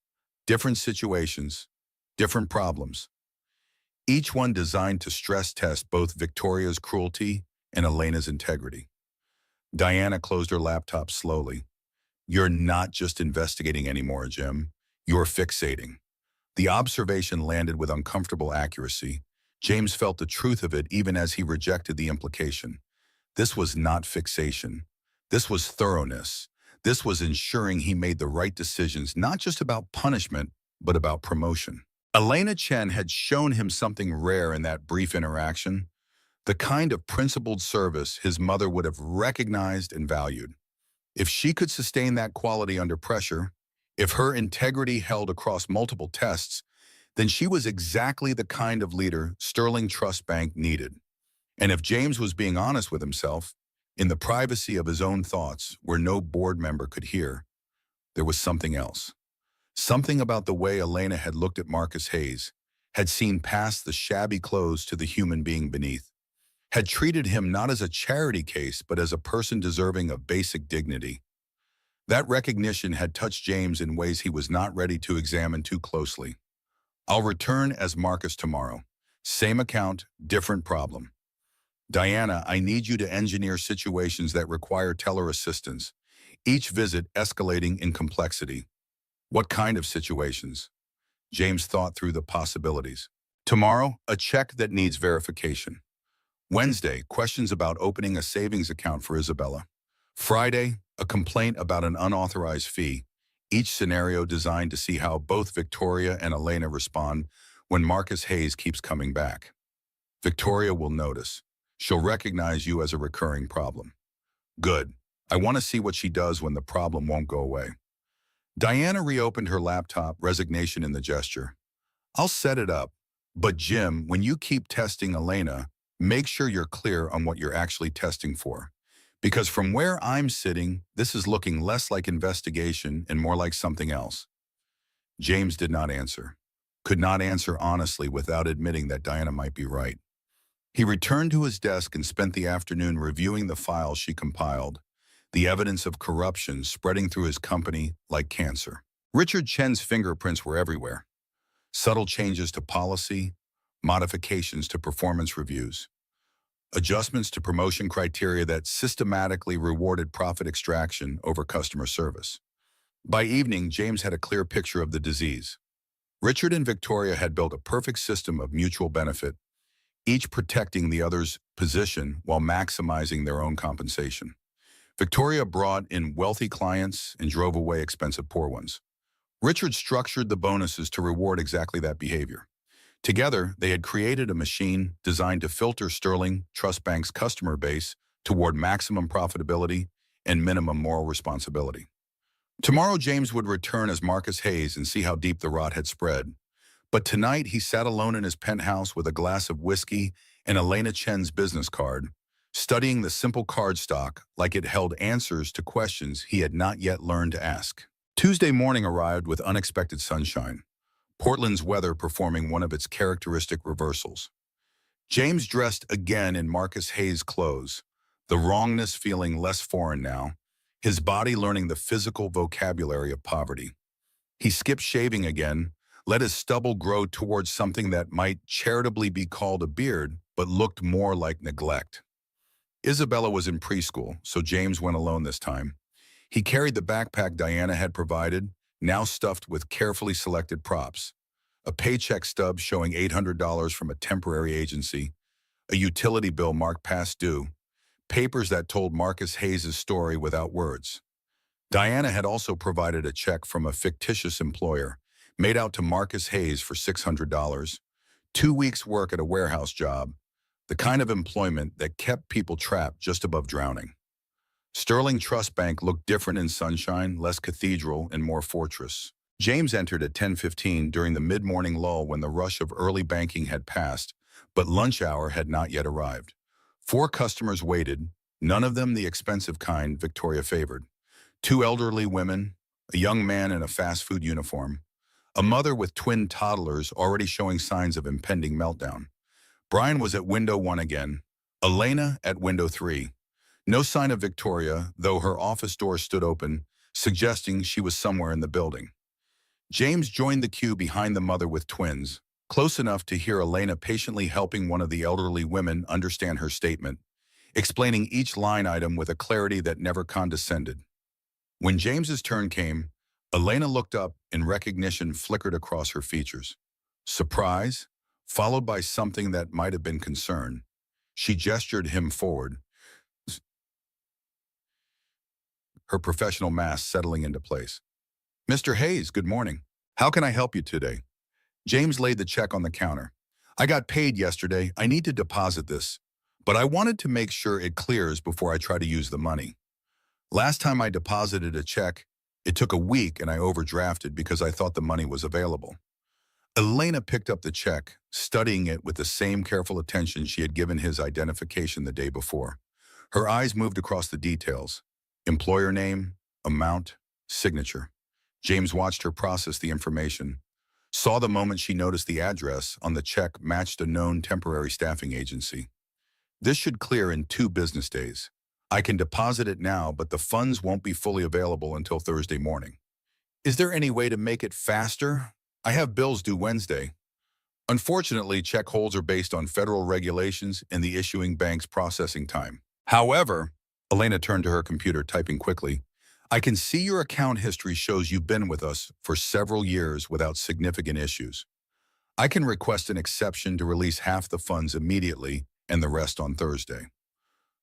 Different situations, different problems. Each one designed to stress test both Victoria's cruelty and Elena's integrity. Diana closed her laptop slowly. You're not just investigating anymore, Jim. You're fixating. The observation landed with uncomfortable accuracy. James felt the truth of it even as he rejected the implication. This was not fixation. This was thoroughness. This was ensuring he made the right decisions, not just about punishment, but about promotion. Elena Chen had shown him something rare in that brief interaction, the kind of principled service his mother would have recognized and valued. If she could sustain that quality under pressure, if her integrity held across multiple tests, then she was exactly the kind of leader Sterling Trust Bank needed. And if James was being honest with himself, in the privacy of his own thoughts, where no board member could hear, there was something else. Something about the way Elena had looked at Marcus Hayes, had seen past the shabby clothes to the human being beneath, had treated him not as a charity case but as a person deserving of basic dignity. That recognition had touched James in ways he was not ready to examine too closely. I'll return as Marcus tomorrow. Same account, different problem. Diana, I need you to engineer situations that require teller assistance, each visit escalating in complexity. What kind of situations? James thought through the possibilities. Tomorrow, a check that needs verification. Wednesday, questions about opening a savings account for Isabella. Friday, a complaint about an unauthorized fee, each scenario designed to see how both Victoria and Elena respond when Marcus Hayes keeps coming back. Victoria will notice. She'll recognize you as a recurring problem. Good. I want to see what she does when the problem won't go away. Diana reopened her laptop, resignation in the gesture. I'll set it up, but Jim, when you keep testing Elena, make sure you're clear on what you're actually testing for. Because from where I'm sitting, this is looking less like investigation and more like something else. James did not answer. Could not answer honestly without admitting that Diana might be right. He returned to his desk and spent the afternoon reviewing the files she compiled, the evidence of corruption spreading through his company like cancer. Richard Chen's fingerprints were everywhere. Subtle changes to policy, modifications to performance reviews, adjustments to promotion criteria that systematically rewarded profit extraction over customer service. By evening, James had a clear picture of the disease. Richard and Victoria had built a perfect system of mutual benefit, each protecting the other's position while maximizing their own compensation. Victoria brought in wealthy clients and drove away expensive poor ones. Richard structured the bonuses to reward exactly that behavior. Together, they had created a machine designed to filter Sterling Trust Bank's customer base toward maximum profitability and minimum moral responsibility. Tomorrow, James would return as Marcus Hayes and see how deep the rot had spread. But tonight, he sat alone in his penthouse with a glass of whiskey and Elena Chen's business card, studying the simple card stock like it held answers to questions he had not yet learned to ask. Tuesday morning arrived with unexpected sunshine, Portland's weather performing one of its characteristic reversals. James dressed again in Marcus Hayes' clothes, the wrongness feeling less foreign now, his body learning the physical vocabulary of poverty. He skipped shaving again, let his stubble grow towards something that might charitably be called a beard, but looked more like neglect. Isabella was in preschool, so James went alone this time. He carried the backpack Diana had provided, now stuffed with carefully selected props. A paycheck stub showing $800 from a temporary agency, a utility bill marked past due, papers that told Marcus Hayes' story without words. Diana had also provided a check from a fictitious employer, made out to Marcus Hayes for $600, 2 weeks' work at a warehouse job, the kind of employment that kept people trapped just above drowning. Sterling Trust Bank looked different in sunshine, less cathedral and more fortress. James entered at 10:15 during the mid-morning lull when the rush of early banking had passed, but lunch hour had not yet arrived. 4 customers waited, none of them the expensive kind Victoria favored. 2 elderly women, a young man in a fast food uniform, a mother with twin toddlers already showing signs of impending meltdown. Brian was at window 1 again, Elena at window 3. No sign of Victoria, though her office door stood open, suggesting she was somewhere in the building. James joined the queue behind the mother with twins, close enough to hear Elena patiently helping one of the elderly women understand her statement, explaining each line item with a clarity that never condescended. When James's turn came, Elena looked up and recognition flickered across her features. Surprise, followed by something that might have been concern. She gestured him forward, her professional mask settling into place. Mr. Hayes, good morning. How can I help you today? James laid the check on the counter. I got paid yesterday. I need to deposit this, but I wanted to make sure it clears before I try to use the money. Last time I deposited a check, it took a week and I overdrafted because I thought the money was available. Elena picked up the check, studying it with the same careful attention she had given his identification the day before. Her eyes moved across the details: employer name, amount, signature. James watched her process the information, saw the moment she noticed the address on the check matched a known temporary staffing agency. This should clear in 2 business days. I can deposit it now, but the funds won't be fully available until Thursday morning. Is there any way to make it faster? I have bills due Wednesday. Unfortunately, check holds are based on federal regulations and the issuing bank's processing time. However, Elena turned to her computer, typing quickly, I can see your account history shows you've been with us for several years without significant issues. I can request an exception to release half the funds immediately and the rest on Thursday.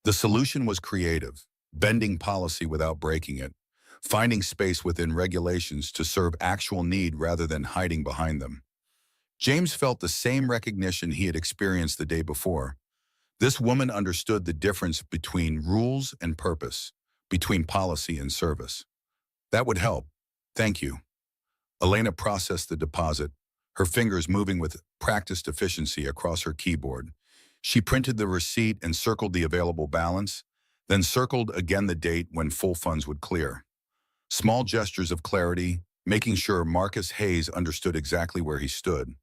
The solution was creative, bending policy without breaking it, finding space within regulations to serve actual need rather than hiding behind them. James felt the same recognition he had experienced the day before. This woman understood the difference between rules and purpose, between policy and service. That would help. Thank you. Elena processed the deposit, her fingers moving with practiced efficiency across her keyboard. She printed the receipt and circled the available balance, then circled again the date when full funds would clear. Small gestures of clarity, making sure Marcus Hayes understood exactly where he stood.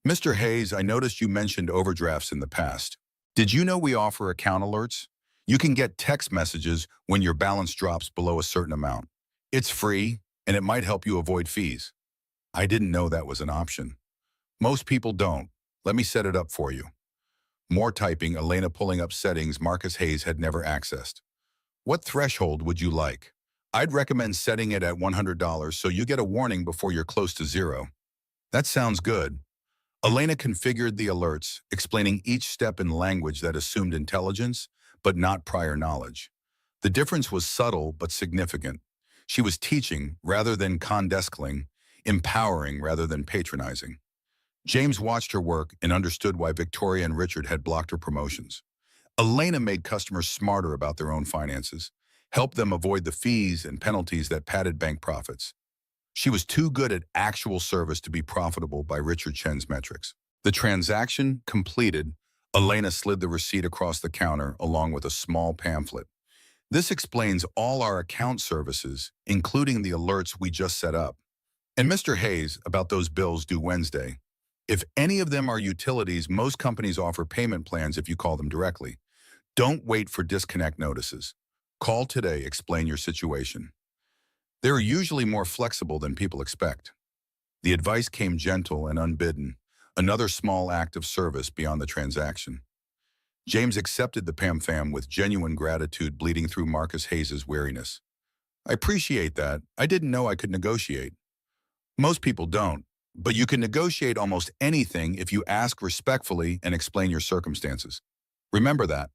Mr. Hayes, I noticed you mentioned overdrafts in the past. Did you know we offer account alerts? You can get text messages when your balance drops below a certain amount. It's free, and it might help you avoid fees. I didn't know that was an option. Most people don't. Let me set it up for you. More typing, Elena pulling up settings Marcus Hayes had never accessed. What threshold would you like? I'd recommend setting it at $100 so you get a warning before you're close to zero. That sounds good. Elena configured the alerts, explaining each step in language that assumed intelligence, but not prior knowledge. The difference was subtle but significant. She was teaching rather than condescending, empowering rather than patronizing. James watched her work and understood why Victoria and Richard had blocked her promotions. Elena made customers smarter about their own finances, helped them avoid the fees and penalties that padded bank profits. She was too good at actual service to be profitable by Richard Chen's metrics. The transaction completed, Elena slid the receipt across the counter along with a small pamphlet. This explains all our account services, including the alerts we just set up. And Mr. Hayes, about those bills due Wednesday. If any of them are utilities, most companies offer payment plans if you call them directly. Don't wait for disconnect notices. Call today, explain your situation. They're usually more flexible than people expect. The advice came gentle and unbidden, another small act of service beyond the transaction. James accepted the PAM-FAM with genuine gratitude bleeding through Marcus Hayes' weariness. I appreciate that. I didn't know I could negotiate. Most people don't, but you can negotiate almost anything if you ask respectfully and explain your circumstances. Remember that.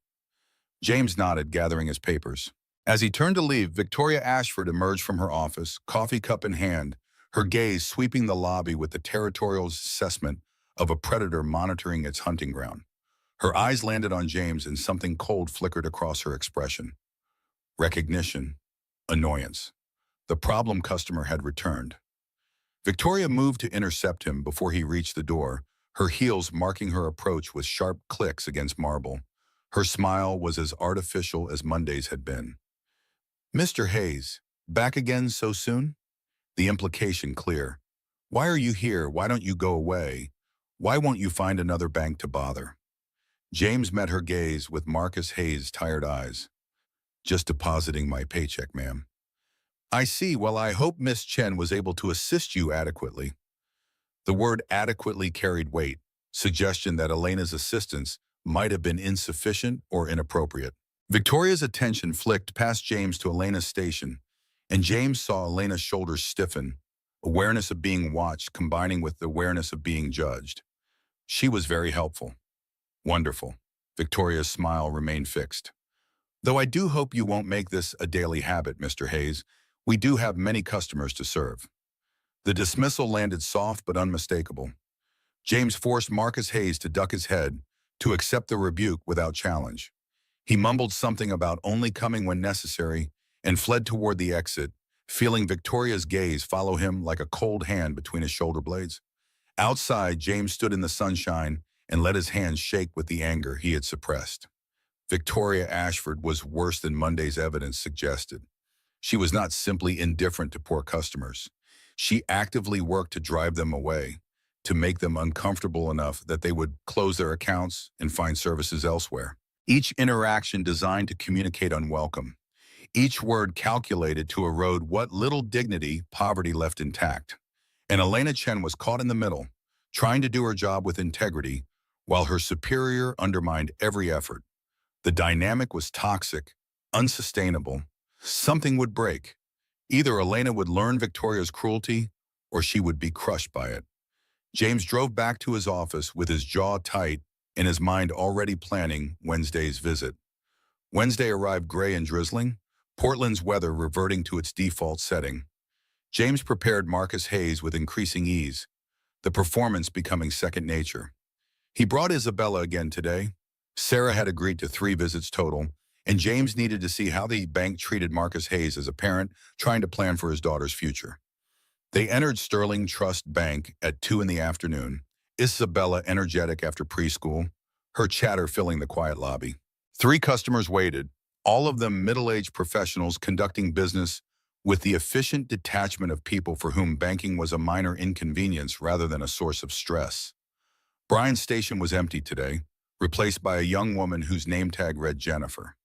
James nodded, gathering his papers. As he turned to leave, Victoria Ashford emerged from her office, coffee cup in hand, her gaze sweeping the lobby with the territorial assessment of a predator monitoring its hunting ground. Her eyes landed on James and something cold flickered across her expression. Recognition. Annoyance. The problem customer had returned. Victoria moved to intercept him before he reached the door, her heels marking her approach with sharp clicks against marble. Her smile was as artificial as Monday's had been. Mr. Hayes, back again so soon? The implication clear. Why are you here? Why don't you go away? Why won't you find another bank to bother? James met her gaze with Marcus Hayes' tired eyes. Just depositing my paycheck, ma'am. I see. Well, I hope Miss Chen was able to assist you adequately. The word adequately carried weight, suggestion that Elena's assistance might have been insufficient or inappropriate. Victoria's attention flicked past James to Elena's station, and James saw Elena's shoulders stiffen, awareness of being watched combining with the awareness of being judged. She was very helpful. Wonderful. Victoria's smile remained fixed. Though I do hope you won't make this a daily habit, Mr. Hayes. We do have many customers to serve. The dismissal landed soft but unmistakable. James forced Marcus Hayes to duck his head, to accept the rebuke without challenge. He mumbled something about only coming when necessary and fled toward the exit, feeling Victoria's gaze follow him like a cold hand between his shoulder blades. Outside, James stood in the sunshine and let his hands shake with the anger he had suppressed. Victoria Ashford was worse than Monday's evidence suggested. She was not simply indifferent to poor customers. She actively worked to drive them away, to make them uncomfortable enough that they would close their accounts and find services elsewhere. Each interaction designed to communicate unwelcome. Each word calculated to erode what little dignity poverty left intact. And Elena Chen was caught in the middle, trying to do her job with integrity, while her superior undermined every effort. The dynamic was toxic, unsustainable. Something would break. Either Elena would learn Victoria's cruelty, or she would be crushed by it. James drove back to his office with his jaw tight and his mind already planning Wednesday's visit. Wednesday arrived gray and drizzling, Portland's weather reverting to its default setting. James prepared Marcus Hayes with increasing ease, the performance becoming second nature. He brought Isabella again today. Sarah had agreed to 3 visits total, and James needed to see how the bank treated Marcus Hayes as a parent trying to plan for his daughter's future. They entered Sterling Trust Bank at 2 in the afternoon, Isabella energetic after preschool, her chatter filling the quiet lobby. 3 customers waited, all of them middle-aged professionals conducting business with the efficient detachment of people for whom banking was a minor inconvenience rather than a source of stress. Brian's station was empty today, replaced by a young woman whose name tag read Jennifer.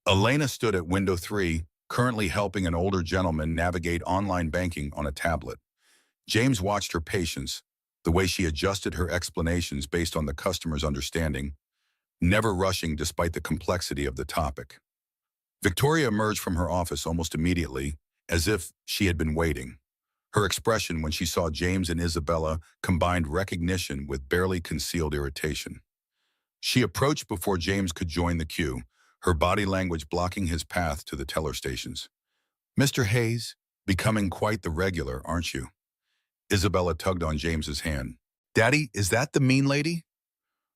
Elena stood at window 3, currently helping an older gentleman navigate online banking on a tablet. James watched her patience, the way she adjusted her explanations based on the customer's understanding, never rushing despite the complexity of the topic. Victoria emerged from her office almost immediately, as if she had been waiting. Her expression when she saw James and Isabella combined recognition with barely concealed irritation. She approached before James could join the queue, her body language blocking his path to the teller stations. "Mr. Hayes, becoming quite the regular, aren't you?" Isabella tugged on James's hand. "Daddy, is that the mean lady?"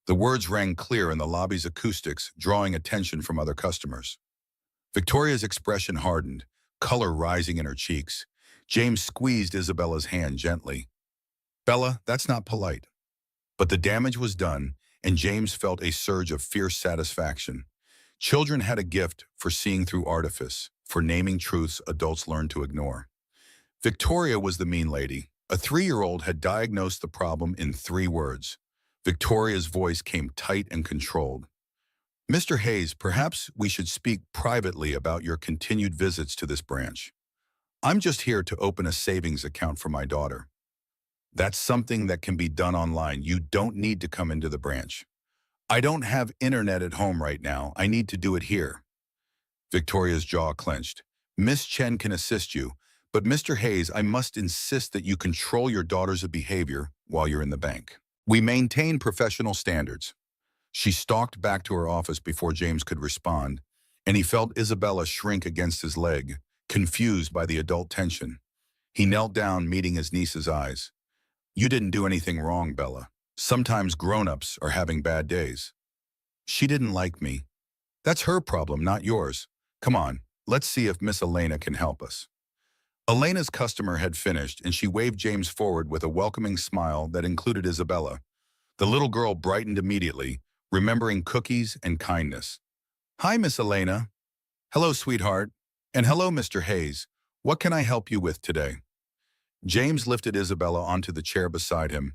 The words rang clear in the lobby's acoustics, drawing attention from other customers. Victoria's expression hardened, color rising in her cheeks. James squeezed Isabella's hand gently. "Bella, that's not polite." But the damage was done, and James felt a surge of fierce satisfaction. Children had a gift for seeing through artifice, for naming truths adults learned to ignore. Victoria was the mean lady. A 3-year-old had diagnosed the problem in 3 words. Victoria's voice came tight and controlled. "Mr. Hayes, perhaps we should speak privately about your continued visits to this branch. I'm just here to open a savings account for my daughter. That's something that can be done online. You don't need to come into the branch. I don't have internet at home right now. I need to do it here." Victoria's jaw clenched. "Miss Chen can assist you, but Mr. Hayes, I must insist that you control your daughter's behavior while you're in the bank. We maintain professional standards." She stalked back to her office before James could respond, and he felt Isabella shrink against his leg, confused by the adult tension. He knelt down, meeting his niece's eyes. "You didn't do anything wrong, Bella. Sometimes grown-ups are having bad days." "She didn't like me." "That's her problem, not yours. Come on, let's see if Miss Elena can help us." Elena's customer had finished, and she waved James forward with a welcoming smile that included Isabella. The little girl brightened immediately, remembering cookies and kindness. "Hi, Miss Elena." "Hello, sweetheart." "And hello, Mr. Hayes. What can I help you with today?" James lifted Isabella onto the chair beside him,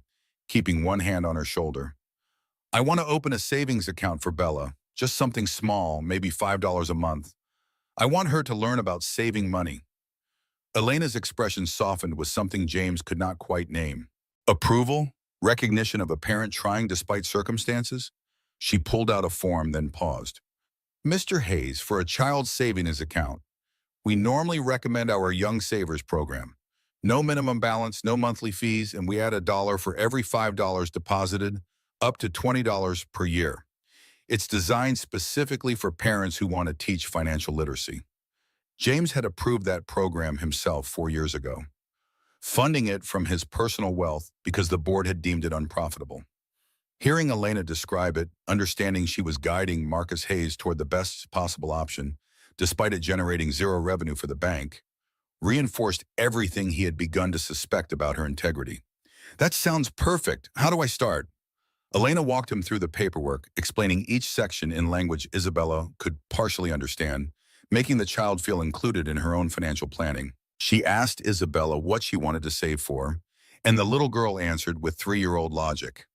keeping one hand on her shoulder. "I want to open a savings account for Bella, just something small, maybe $5 a month. I want her to learn about saving money." Elena's expression softened with something James could not quite name. Approval? Recognition of a parent trying despite circumstances? She pulled out a form, then paused. "Mr. Hayes, for a child's savings account, we normally recommend our Young Savers program. No minimum balance, no monthly fees, and we add $1 for every $5 deposited, up to $20 per year. It's designed specifically for parents who want to teach financial literacy." James had approved that program himself 4 years ago, funding it from his personal wealth because the board had deemed it unprofitable. Hearing Elena describe it, understanding she was guiding Marcus Hayes toward the best possible option, despite it generating 0 revenue for the bank, reinforced everything he had begun to suspect about her integrity. "That sounds perfect. How do I start?" Elena walked him through the paperwork, explaining each section in language Isabella could partially understand, making the child feel included in her own financial planning. She asked Isabella what she wanted to save for, and the little girl answered with 3-year-old logic.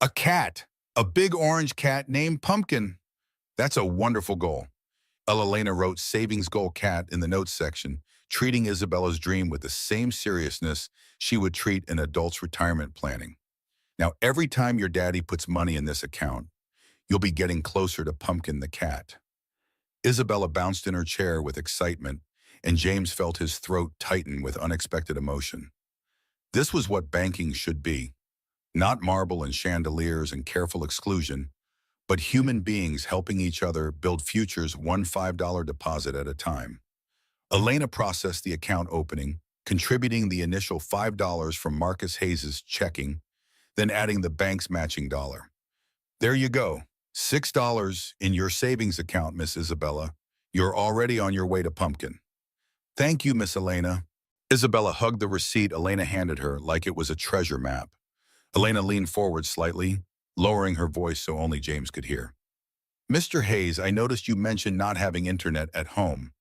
A cat! A big orange cat named Pumpkin. That's a wonderful goal. Elena wrote savings goal cat in the notes section, treating Isabella's dream with the same seriousness she would treat an adult's retirement planning. Now, every time your daddy puts money in this account, you'll be getting closer to Pumpkin the cat. Isabella bounced in her chair with excitement, and James felt his throat tighten with unexpected emotion. This was what banking should be. Not marble and chandeliers and careful exclusion, but human beings helping each other build futures one $5 deposit at a time. Elena processed the account opening, contributing the initial $5 from Marcus Hayes's checking, then adding the bank's matching dollar. There you go, $6 in your savings account, Miss Isabella. You're already on your way to Pumpkin. Thank you, Miss Elena. Isabella hugged the receipt Elena handed her like it was a treasure map. Elena leaned forward slightly, lowering her voice so only James could hear. Mr. Hayes, I noticed you mentioned not having internet at home.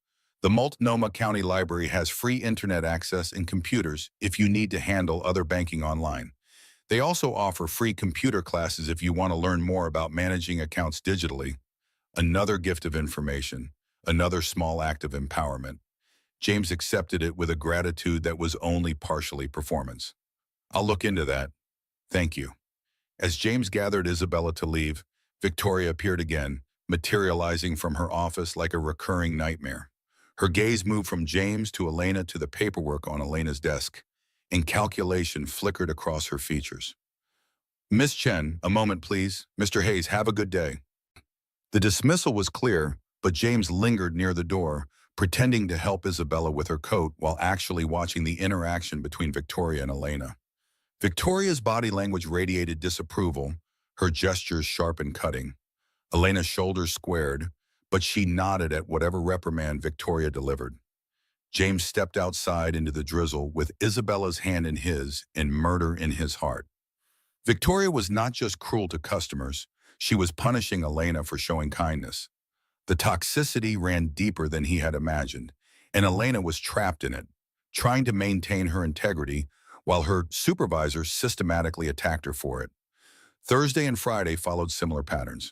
The Multnomah County Library has free internet access and computers if you need to handle other banking online. They also offer free computer classes if you want to learn more about managing accounts digitally. Another gift of information, another small act of empowerment. James accepted it with a gratitude that was only partially performance. I'll look into that. Thank you. As James gathered Isabella to leave, Victoria appeared again, materializing from her office like a recurring nightmare. Her gaze moved from James to Elena to the paperwork on Elena's desk, and calculation flickered across her features. Miss Chen, a moment please. Mr. Hayes, have a good day. The dismissal was clear, but James lingered near the door, pretending to help Isabella with her coat while actually watching the interaction between Victoria and Elena. Victoria's body language radiated disapproval, her gestures sharp and cutting. Elena's shoulders squared, but she nodded at whatever reprimand Victoria delivered. James stepped outside into the drizzle with Isabella's hand in his and murder in his heart. Victoria was not just cruel to customers, she was punishing Elena for showing kindness. The toxicity ran deeper than he had imagined, and Elena was trapped in it, trying to maintain her integrity while her supervisor systematically attacked her for it. Thursday and Friday followed similar patterns.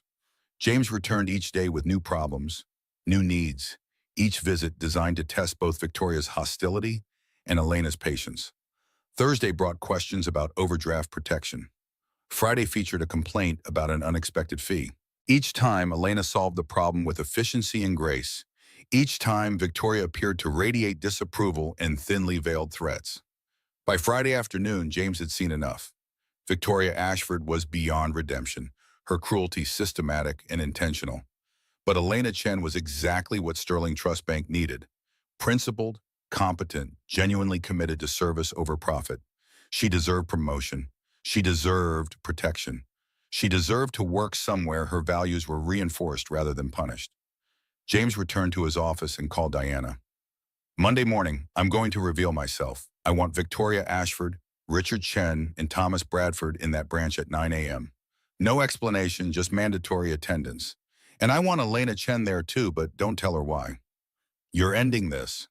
James returned each day with new problems, new needs, each visit designed to test both Victoria's hostility and Elena's patience. Thursday brought questions about overdraft protection. Friday featured a complaint about an unexpected fee. Each time, Elena solved the problem with efficiency and grace. Each time, Victoria appeared to radiate disapproval and thinly veiled threats. By Friday afternoon, James had seen enough. Victoria Ashford was beyond redemption, her cruelty systematic and intentional. But Elena Chen was exactly what Sterling Trust Bank needed. Principled, competent, genuinely committed to service over profit. She deserved promotion. She deserved protection. She deserved to work somewhere her values were reinforced rather than punished. James returned to his office and called Diana. Monday morning, I'm going to reveal myself. I want Victoria Ashford, Richard Chen, and Thomas Bradford in that branch at 9 a.m. No explanation, just mandatory attendance. And I want Elena Chen there too, but don't tell her why. You're ending this.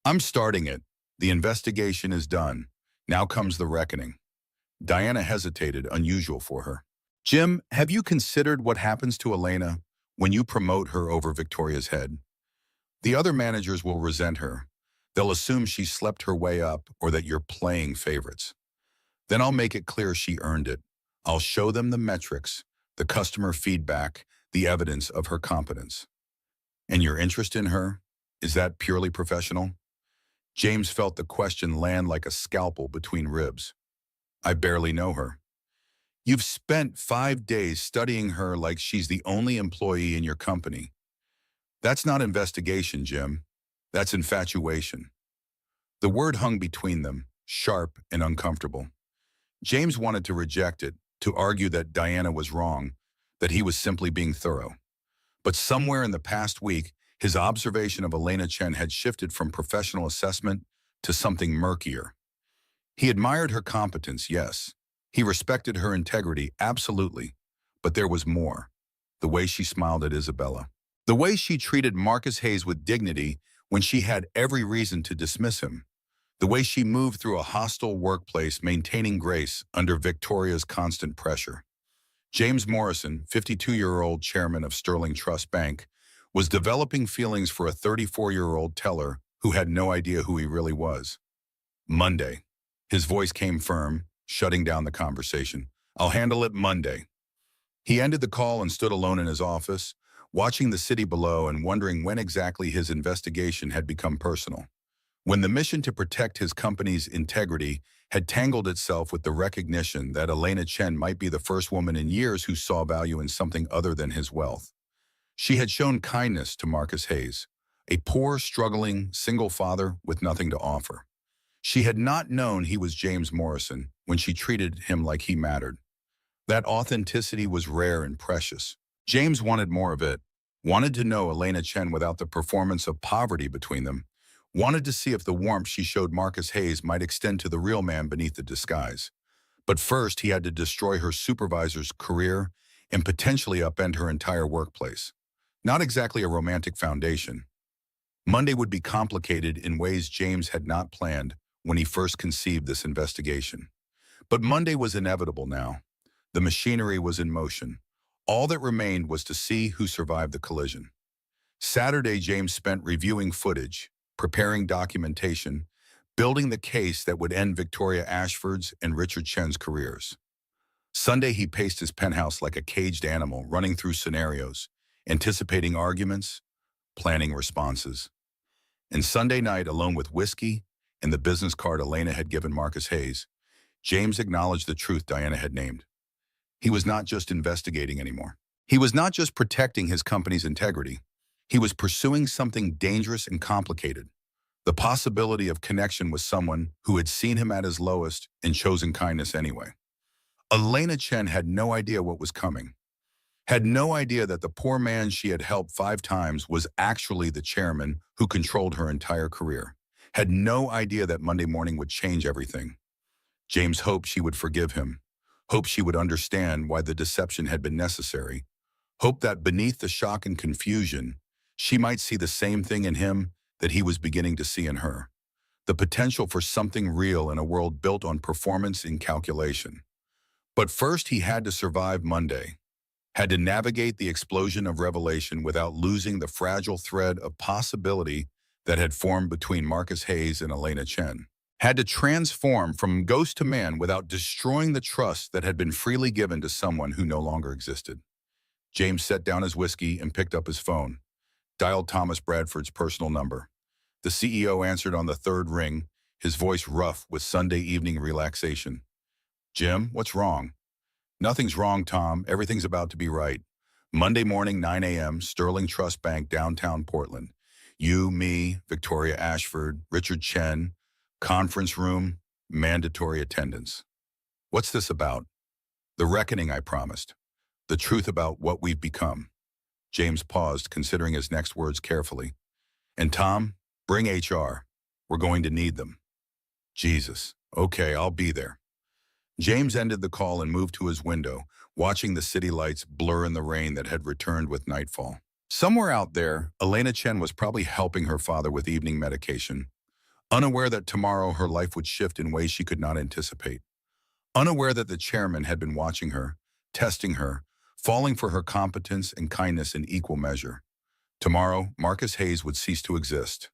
I'm starting it. The investigation is done. Now comes the reckoning. Diana hesitated, unusual for her. Jim, have you considered what happens to Elena when you promote her over Victoria's head? The other managers will resent her. They'll assume she slept her way up or that you're playing favorites. Then I'll make it clear she earned it. I'll show them the metrics, the customer feedback, the evidence of her competence. And your interest in her, is that purely professional? James felt the question land like a scalpel between ribs. I barely know her. You've spent 5 days studying her like she's the only employee in your company. That's not investigation, Jim. That's infatuation. The word hung between them, sharp and uncomfortable. James wanted to reject it, to argue that Diana was wrong, that he was simply being thorough. But somewhere in the past week, his observation of Elena Chen had shifted from professional assessment to something murkier. He admired her competence, yes. He respected her integrity, absolutely. But there was more. The way she smiled at Isabella. The way she treated Marcus Hayes with dignity when she had every reason to dismiss him. The way she moved through a hostile workplace, maintaining grace under Victoria's constant pressure. James Morrison, 52-year-old chairman of Sterling Trust Bank, was developing feelings for a 34-year-old teller who had no idea who he really was. Monday. His voice came firm, shutting down the conversation. "I'll handle it Monday." He ended the call and stood alone in his office, watching the city below and wondering when exactly his investigation had become personal. When the mission to protect his company's integrity had tangled itself with the recognition that Elena Chen might be the first woman in years who saw value in something other than his wealth. She had shown kindness to Marcus Hayes, a poor, struggling, single father with nothing to offer. She had not known he was James Morrison when she treated him like he mattered. That authenticity was rare and precious. James wanted more of it, wanted to know Elena Chen without the performance of poverty between them, wanted to see if the warmth she showed Marcus Hayes might extend to the real man beneath the disguise. But first, he had to destroy her supervisor's career and potentially upend her entire workplace. Not exactly a romantic foundation. Monday would be complicated in ways James had not planned when he first conceived this investigation. But Monday was inevitable now. The machinery was in motion. All that remained was to see who survived the collision. Saturday, James spent reviewing footage, preparing documentation, building the case that would end Victoria Ashford's and Richard Chen's careers. Sunday, he paced his penthouse like a caged animal, running through scenarios, anticipating arguments, planning responses. And Sunday night, alone with whiskey and the business card Elena had given Marcus Hayes, James acknowledged the truth Diana had named. He was not just investigating anymore. He was not just protecting his company's integrity. He was pursuing something dangerous and complicated. The possibility of connection with someone who had seen him at his lowest and chosen kindness anyway. Elena Chen had no idea what was coming. Had no idea that the poor man she had helped 5 times was actually the chairman who controlled her entire career. Had no idea that Monday morning would change everything. James hoped she would forgive him. Hoped she would understand why the deception had been necessary. Hoped that beneath the shock and confusion, she might see the same thing in him that he was beginning to see in her. The potential for something real in a world built on performance and calculation. But first he had to survive Monday. Had to navigate the explosion of revelation without losing the fragile thread of possibility that had formed between Marcus Hayes and Elena Chen. Had to transform from ghost to man without destroying the trust that had been freely given to someone who no longer existed. James set down his whiskey and picked up his phone. Dialed Thomas Bradford's personal number. The CEO answered on the 3rd ring, his voice rough with Sunday evening relaxation. "Jim, what's wrong?" "Nothing's wrong, Tom. Everything's about to be right. Monday morning, 9 a.m., Sterling Trust Bank, downtown Portland. You, me, Victoria Ashford, Richard Chen, conference room, mandatory attendance." "What's this about?" "The reckoning I promised. The truth about what we've become." James paused, considering his next words carefully. "And Tom, bring HR. We're going to need them." "Jesus. Okay, I'll be there." James ended the call and moved to his window, watching the city lights blur in the rain that had returned with nightfall. Somewhere out there, Elena Chen was probably helping her father with evening medication, unaware that tomorrow her life would shift in ways she could not anticipate. Unaware that the chairman had been watching her, testing her, falling for her competence and kindness in equal measure. Tomorrow, Marcus Hayes would cease to exist.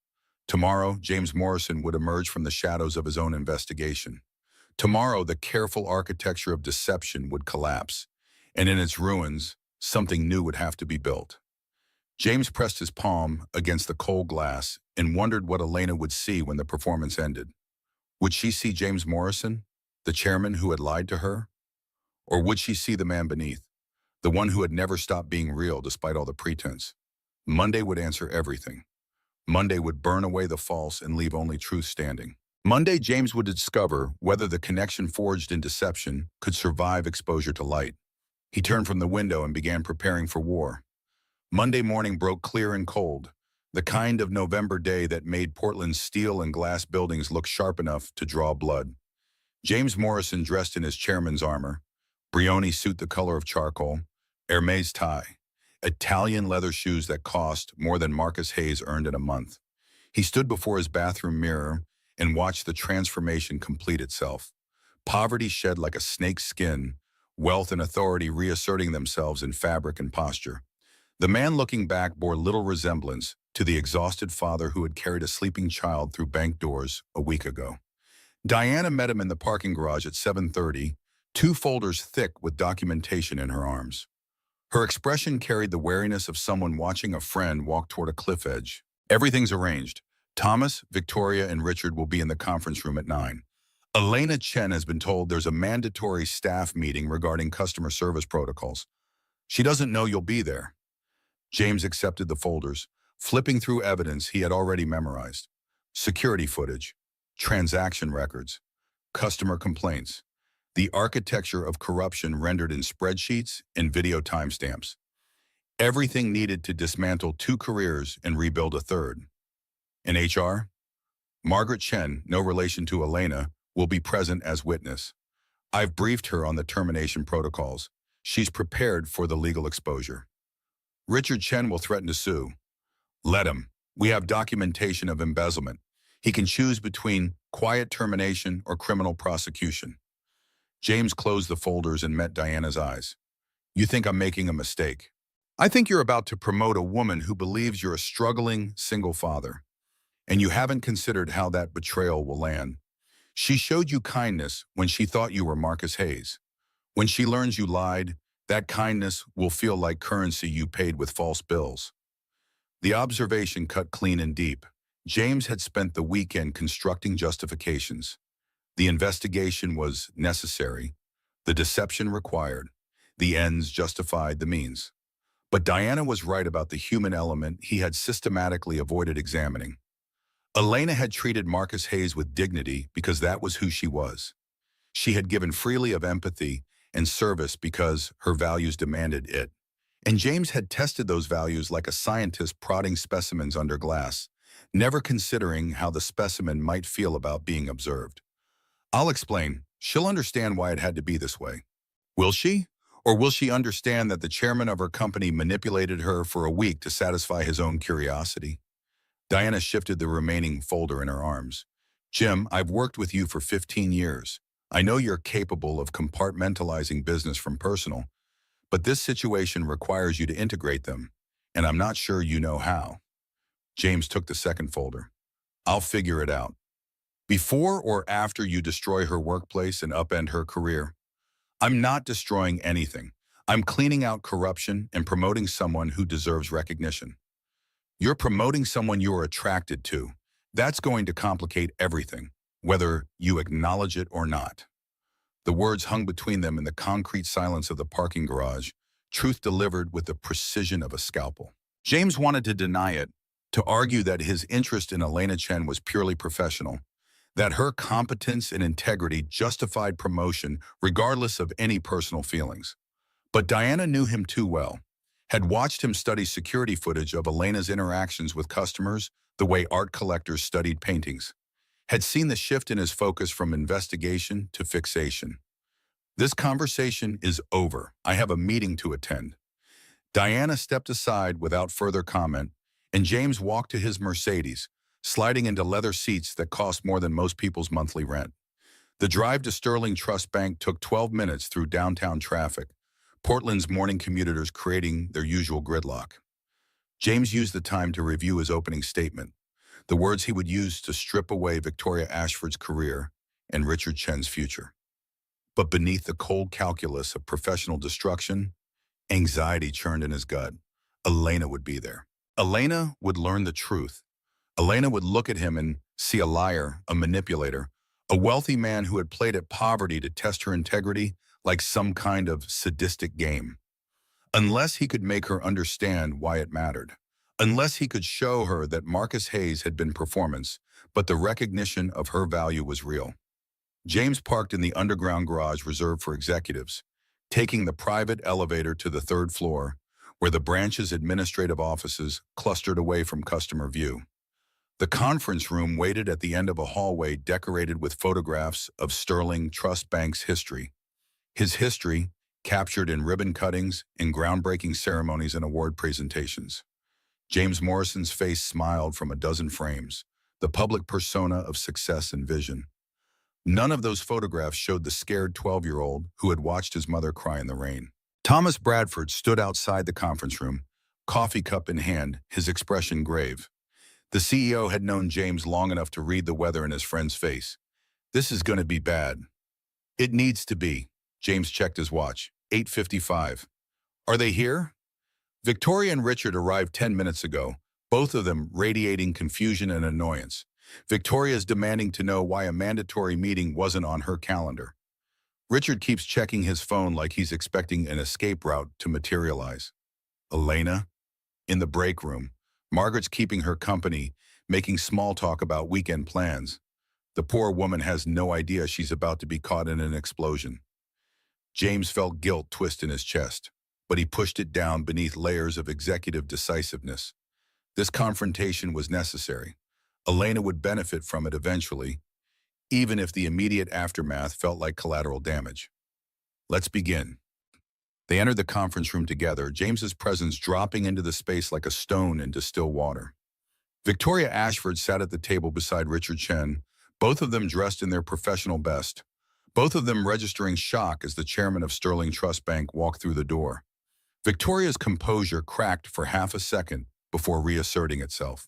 Tomorrow, James Morrison would emerge from the shadows of his own investigation. Tomorrow, the careful architecture of deception would collapse, and in its ruins, something new would have to be built. James pressed his palm against the cold glass and wondered what Elena would see when the performance ended. Would she see James Morrison, the chairman who had lied to her? Or would she see the man beneath, the one who had never stopped being real despite all the pretense? Monday would answer everything. Monday would burn away the false and leave only truth standing. Monday, James would discover whether the connection forged in deception could survive exposure to light. He turned from the window and began preparing for war. Monday morning broke clear and cold, the kind of November day that made Portland's steel and glass buildings look sharp enough to draw blood. James Morrison dressed in his chairman's armor, Brioni suit the color of charcoal, Hermes tie, Italian leather shoes that cost more than Marcus Hayes earned in a month. He stood before his bathroom mirror and watched the transformation complete itself. Poverty shed like a snake's skin, wealth and authority reasserting themselves in fabric and posture. The man looking back bore little resemblance to the exhausted father who had carried a sleeping child through bank doors a week ago. Diana met him in the parking garage at 7:30, two folders thick with documentation in her arms. Her expression carried the wariness of someone watching a friend walk toward a cliff edge. Everything's arranged. Thomas, Victoria, and Richard will be in the conference room at 9. Elena Chen has been told there's a mandatory staff meeting regarding customer service protocols. She doesn't know you'll be there. James accepted the folders, flipping through evidence he had already memorized. Security footage, transaction records, customer complaints, the architecture of corruption rendered in spreadsheets and video timestamps. Everything needed to dismantle two careers and rebuild a third. In HR, Margaret Chen, no relation to Elena, will be present as witness. I've briefed her on the termination protocols. She's prepared for the legal exposure. Richard Chen will threaten to sue. Let him. We have documentation of embezzlement. He can choose between quiet termination or criminal prosecution. James closed the folders and met Diana's eyes. You think I'm making a mistake. I think you're about to promote a woman who believes you're a struggling single father, and you haven't considered how that betrayal will land. She showed you kindness when she thought you were Marcus Hayes. When she learns you lied, that kindness will feel like currency you paid with false bills. The observation cut clean and deep. James had spent the weekend constructing justifications. The investigation was necessary, the deception required, the ends justified the means. But Diana was right about the human element he had systematically avoided examining. Elena had treated Marcus Hayes with dignity because that was who she was. She had given freely of empathy and service because her values demanded it. And James had tested those values like a scientist prodding specimens under glass, never considering how the specimen might feel about being observed. I'll explain. She'll understand why it had to be this way. Will she? Or will she understand that the chairman of her company manipulated her for a week to satisfy his own curiosity? Diana shifted the remaining folder in her arms. Jim, I've worked with you for 15 years. I know you're capable of compartmentalizing business from personal, but this situation requires you to integrate them, and I'm not sure you know how. James took the second folder. I'll figure it out. Before or after you destroy her workplace and upend her career? I'm not destroying anything. I'm cleaning out corruption and promoting someone who deserves recognition. You're promoting someone you're attracted to. That's going to complicate everything, whether you acknowledge it or not. The words hung between them in the concrete silence of the parking garage, truth delivered with the precision of a scalpel. James wanted to deny it, to argue that his interest in Elena Chen was purely professional, that her competence and integrity justified promotion regardless of any personal feelings. But Diana knew him too well, had watched him study security footage of Elena's interactions with customers the way art collectors studied paintings, had seen the shift in his focus from investigation to fixation. This conversation is over. I have a meeting to attend. Diana stepped aside without further comment, and James walked to his Mercedes, sliding into leather seats that cost more than most people's monthly rent. The drive to Sterling Trust Bank took 12 minutes through downtown traffic, Portland's morning commuters creating their usual gridlock. James used the time to review his opening statement, the words he would use to strip away Victoria Ashford's career and Richard Chen's future. But beneath the cold calculus of professional destruction, anxiety churned in his gut. Elena would be there. Elena would learn the truth. Elena would look at him and see a liar, a manipulator, a wealthy man who had played at poverty to test her integrity like some kind of sadistic game. Unless he could make her understand why it mattered, unless he could show her that Marcus Hayes had been performance, but the recognition of her value was real. James parked in the underground garage reserved for executives, taking the private elevator to the third floor, where the branch's administrative offices clustered away from customer view. The conference room waited at the end of a hallway decorated with photographs of Sterling Trust Bank's history. His history, captured in ribbon cuttings and groundbreaking ceremonies and award presentations. James Morrison's face smiled from a dozen frames, the public persona of success and vision. None of those photographs showed the scared 12-year-old who had watched his mother cry in the rain. Thomas Bradford stood outside the conference room, coffee cup in hand, his expression grave. The CEO had known James long enough to read the weather in his friend's face. This is going to be bad. It needs to be. James checked his watch. 8:55. Are they here? Victoria and Richard arrived 10 minutes ago, both of them radiating confusion and annoyance. Victoria's demanding to know why a mandatory meeting wasn't on her calendar. Richard keeps checking his phone like he's expecting an escape route to materialize. Elena? In the break room, Margaret's keeping her company, making small talk about weekend plans. The poor woman has no idea she's about to be caught in an explosion. James felt guilt twist in his chest, but he pushed it down beneath layers of executive decisiveness. This confrontation was necessary. Elena would benefit from it eventually, even if the immediate aftermath felt like collateral damage. Let's begin. They entered the conference room together, James's presence dropping into the space like a stone into still water. Victoria Ashford sat at the table beside Richard Chen, both of them dressed in their professional best, both of them registering shock as the chairman of Sterling Trust Bank walked through the door. Victoria's composure cracked for half a second before reasserting itself.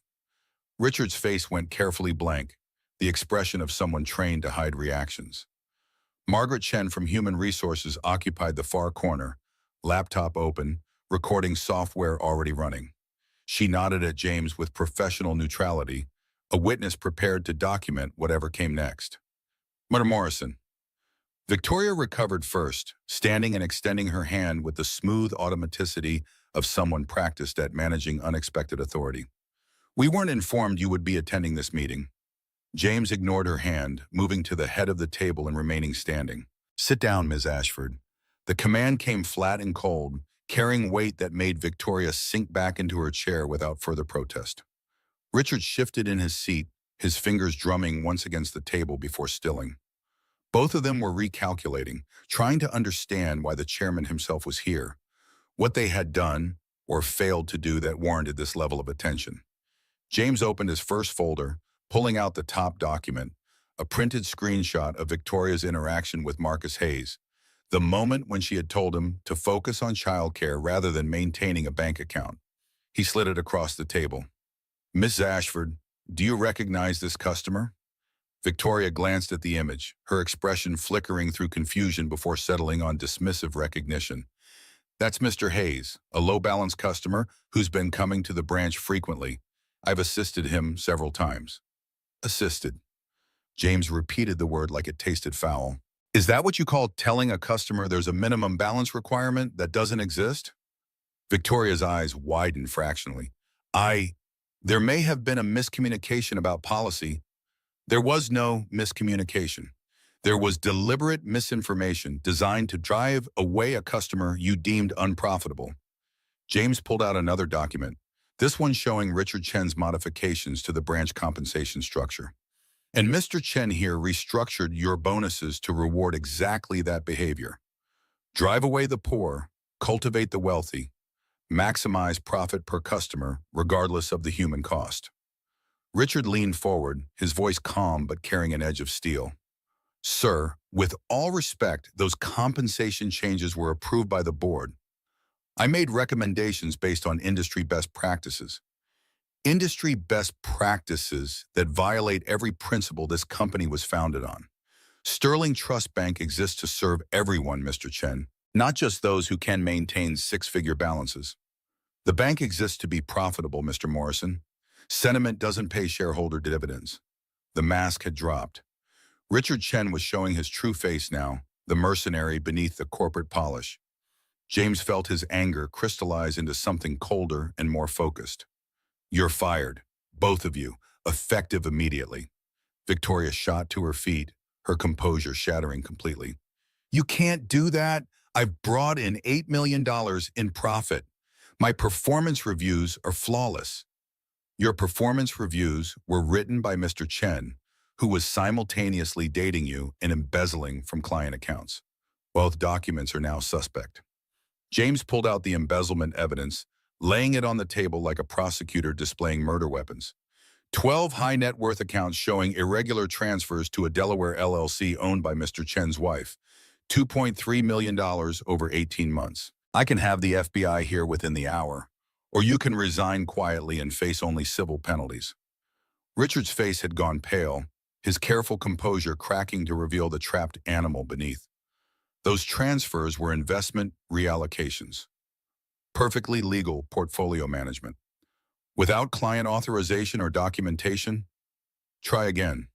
Richard's face went carefully blank, the expression of someone trained to hide reactions. Margaret Chen from Human Resources occupied the far corner, laptop open, recording software already running. She nodded at James with professional neutrality, a witness prepared to document whatever came next. Mr. Morrison. Victoria recovered first, standing and extending her hand with the smooth automaticity of someone practiced at managing unexpected authority. We weren't informed you would be attending this meeting. James ignored her hand, moving to the head of the table and remaining standing. Sit down, Ms. Ashford. The command came flat and cold, carrying weight that made Victoria sink back into her chair without further protest. Richard shifted in his seat, his fingers drumming once against the table before stilling. Both of them were recalculating, trying to understand why the chairman himself was here, what they had done or failed to do that warranted this level of attention. James opened his first folder, pulling out the top document, a printed screenshot of Victoria's interaction with Marcus Hayes, the moment when she had told him to focus on childcare rather than maintaining a bank account. He slid it across the table. Miss Ashford, do you recognize this customer? Victoria glanced at the image, her expression flickering through confusion before settling on dismissive recognition. That's Mr. Hayes, a low-balance customer who's been coming to the branch frequently. I've assisted him several times. Assisted. James repeated the word like it tasted foul. Is that what you call telling a customer there's a minimum balance requirement that doesn't exist? Victoria's eyes widened fractionally. There may have been a miscommunication about policy. There was no miscommunication. There was deliberate misinformation designed to drive away a customer you deemed unprofitable. James pulled out another document, this one showing Richard Chen's modifications to the branch compensation structure. And Mr. Chen here restructured your bonuses to reward exactly that behavior. Drive away the poor, cultivate the wealthy, maximize profit per customer regardless of the human cost. Richard leaned forward, his voice calm but carrying an edge of steel. Sir, with all respect, those compensation changes were approved by the board. I made recommendations based on industry best practices. Industry best practices that violate every principle this company was founded on. Sterling Trust Bank exists to serve everyone, Mr. Chen, not just those who can maintain six-figure balances. The bank exists to be profitable, Mr. Morrison. Sentiment doesn't pay shareholder dividends. The mask had dropped. Richard Chen was showing his true face now, the mercenary beneath the corporate polish. James felt his anger crystallize into something colder and more focused. You're fired, both of you, effective immediately. Victoria shot to her feet, her composure shattering completely. You can't do that. I've brought in $8 million in profit. My performance reviews are flawless. Your performance reviews were written by Mr. Chen, who was simultaneously dating you and embezzling from client accounts. Both documents are now suspect. James pulled out the embezzlement evidence, laying it on the table like a prosecutor displaying murder weapons. 12 high net worth accounts showing irregular transfers to a Delaware LLC owned by Mr. Chen's wife. $2.3 million over 18 months. I can have the FBI here within the hour, or you can resign quietly and face only civil penalties. Richard's face had gone pale, his careful composure cracking to reveal the trapped animal beneath. Those transfers were investment reallocations. Perfectly legal portfolio management. Without client authorization or documentation? Try again.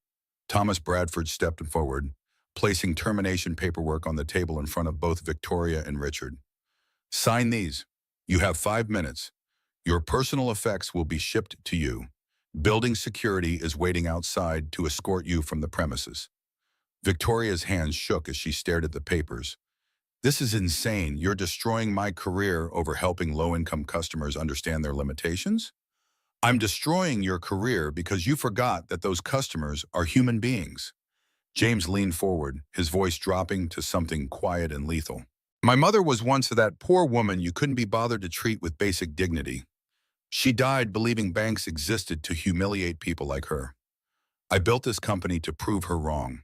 Thomas Bradford stepped forward, placing termination paperwork on the table in front of both Victoria and Richard. Sign these. You have 5 minutes. Your personal effects will be shipped to you. Building security is waiting outside to escort you from the premises. Victoria's hands shook as she stared at the papers. This is insane. You're destroying my career over helping low-income customers understand their limitations? I'm destroying your career because you forgot that those customers are human beings. James leaned forward, his voice dropping to something quiet and lethal. My mother was once that poor woman you couldn't be bothered to treat with basic dignity. She died believing banks existed to humiliate people like her. I built this company to prove her wrong,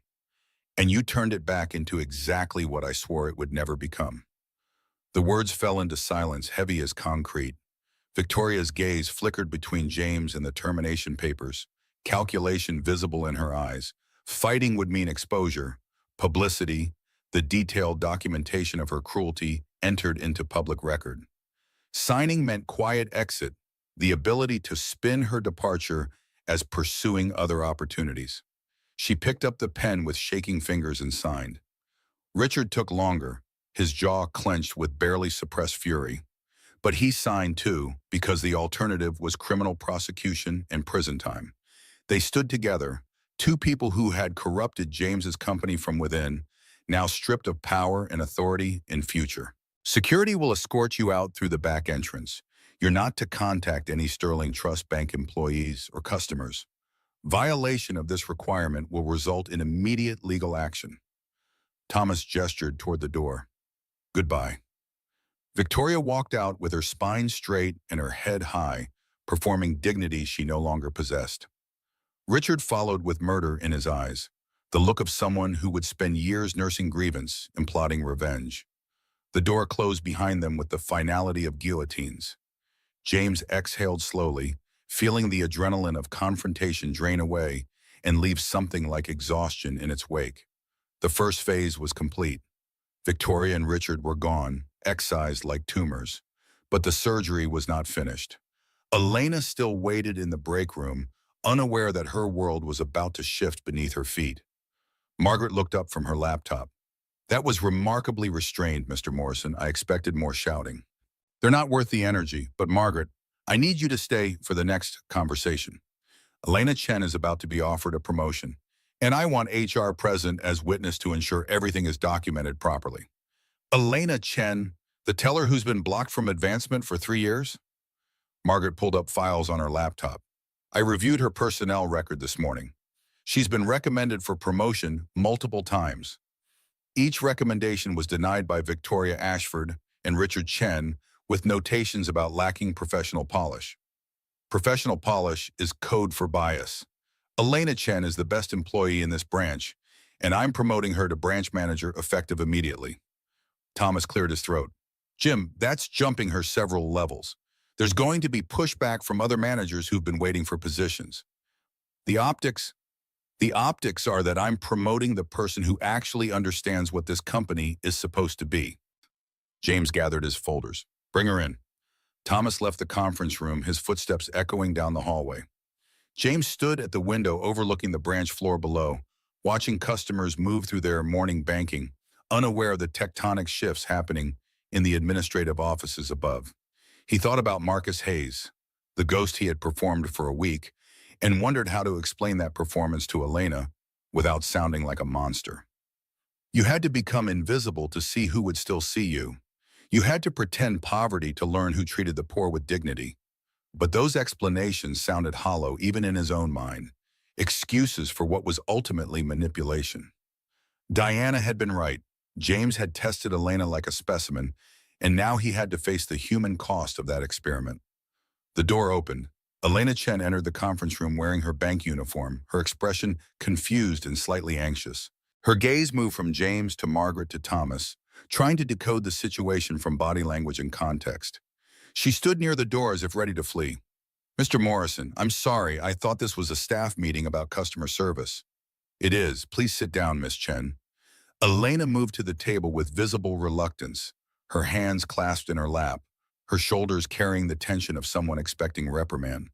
and you turned it back into exactly what I swore it would never become. The words fell into silence, heavy as concrete. Victoria's gaze flickered between James and the termination papers, calculation visible in her eyes. Fighting would mean exposure, publicity, the detailed documentation of her cruelty entered into public record. Signing meant quiet exit, the ability to spin her departure as pursuing other opportunities. She picked up the pen with shaking fingers and signed. Richard took longer, his jaw clenched with barely suppressed fury. But he signed too, because the alternative was criminal prosecution and prison time. They stood together, two people who had corrupted James's company from within, now stripped of power and authority in future. Security will escort you out through the back entrance. You're not to contact any Sterling Trust Bank employees or customers. Violation of this requirement will result in immediate legal action. Thomas gestured toward the door. Goodbye. Victoria walked out with her spine straight and her head high, performing dignity she no longer possessed. Richard followed with murder in his eyes, the look of someone who would spend years nursing grievance and plotting revenge. The door closed behind them with the finality of guillotines. James exhaled slowly, feeling the adrenaline of confrontation drain away and leave something like exhaustion in its wake. The first phase was complete. Victoria and Richard were gone, excised like tumors, but the surgery was not finished. Elena still waited in the break room, unaware that her world was about to shift beneath her feet. Margaret looked up from her laptop. That was remarkably restrained, Mr. Morrison. I expected more shouting. They're not worth the energy, but Margaret, I need you to stay for the next conversation. Elena Chen is about to be offered a promotion, and I want HR present as witness to ensure everything is documented properly. Elena Chen, the teller who's been blocked from advancement for 3 years? Margaret pulled up files on her laptop. I reviewed her personnel record this morning. She's been recommended for promotion multiple times. Each recommendation was denied by Victoria Ashford and Richard Chen with notations about lacking professional polish. Professional polish is code for bias. Elena Chen is the best employee in this branch, and I'm promoting her to branch manager effective immediately. Thomas cleared his throat. Jim, that's jumping her several levels. There's going to be pushback from other managers who've been waiting for positions. The optics are that I'm promoting the person who actually understands what this company is supposed to be. James gathered his folders. Bring her in. Thomas left the conference room, his footsteps echoing down the hallway. James stood at the window overlooking the branch floor below, watching customers move through their morning banking, unaware of the tectonic shifts happening in the administrative offices above. He thought about Marcus Hayes, the ghost he had performed for a week, and wondered how to explain that performance to Elena without sounding like a monster. You had to become invisible to see who would still see you. You had to pretend poverty to learn who treated the poor with dignity. But those explanations sounded hollow even in his own mind, excuses for what was ultimately manipulation. Diana had been right. James had tested Elena like a specimen, and now he had to face the human cost of that experiment. The door opened, Elena Chen entered the conference room wearing her bank uniform, her expression confused and slightly anxious. Her gaze moved from James to Margaret to Thomas, trying to decode the situation from body language and context. She stood near the door as if ready to flee. "Mr. Morrison, I'm sorry. I thought this was a staff meeting about customer service." "It is. Please sit down, Miss Chen." Elena moved to the table with visible reluctance, her hands clasped in her lap, her shoulders carrying the tension of someone expecting reprimand.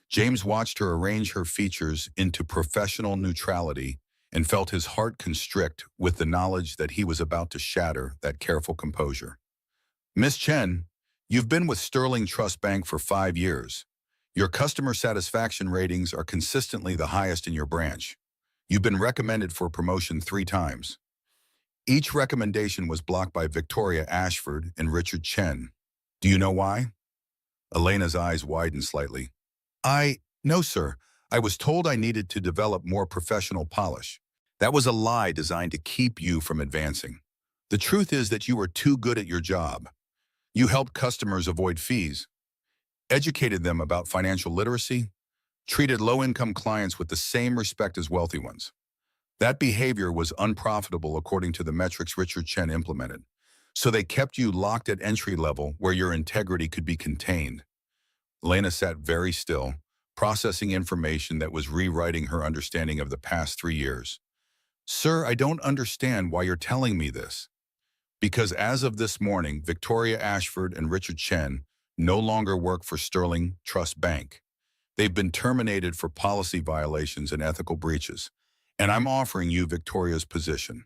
James watched her arrange her features into professional neutrality and felt his heart constrict with the knowledge that he was about to shatter that careful composure. "Miss Chen, you've been with Sterling Trust Bank for 5 years. Your customer satisfaction ratings are consistently the highest in your branch. You've been recommended for promotion 3 times. Each recommendation was blocked by Victoria Ashford and Richard Chen. Do you know why?" Elena's eyes widened slightly. No, sir. I was told I needed to develop more professional polish. That was a lie designed to keep you from advancing. The truth is that you were too good at your job. You helped customers avoid fees, educated them about financial literacy, treated low-income clients with the same respect as wealthy ones. That behavior was unprofitable according to the metrics Richard Chen implemented. So they kept you locked at entry level where your integrity could be contained. Elena sat very still, processing information that was rewriting her understanding of the past 3 years. "Sir, I don't understand why you're telling me this." "Because as of this morning, Victoria Ashford and Richard Chen no longer work for Sterling Trust Bank. They've been terminated for policy violations and ethical breaches. And I'm offering you Victoria's position.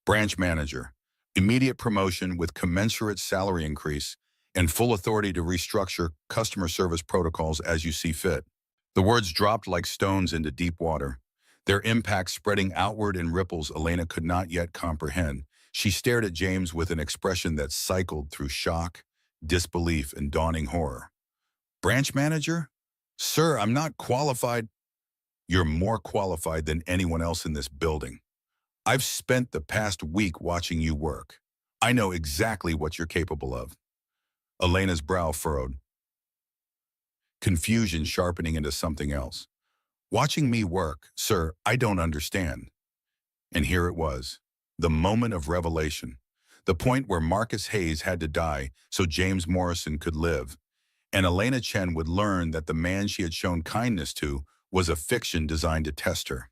Branch manager, immediate promotion with commensurate salary increase, and full authority to restructure customer service protocols as you see fit." The words dropped like stones into deep water, their impact spreading outward in ripples Elena could not yet comprehend. She stared at James with an expression that cycled through shock, disbelief, and dawning horror. "Branch manager? Sir, I'm not qualified." "You're more qualified than anyone else in this building. I've spent the past week watching you work. I know exactly what you're capable of." Elena's brow furrowed, confusion sharpening into something else. "Watching me work, sir, I don't understand." And here it was, the moment of revelation, the point where Marcus Hayes had to die so James Morrison could live, and Elena Chen would learn that the man she had shown kindness to was a fiction designed to test her.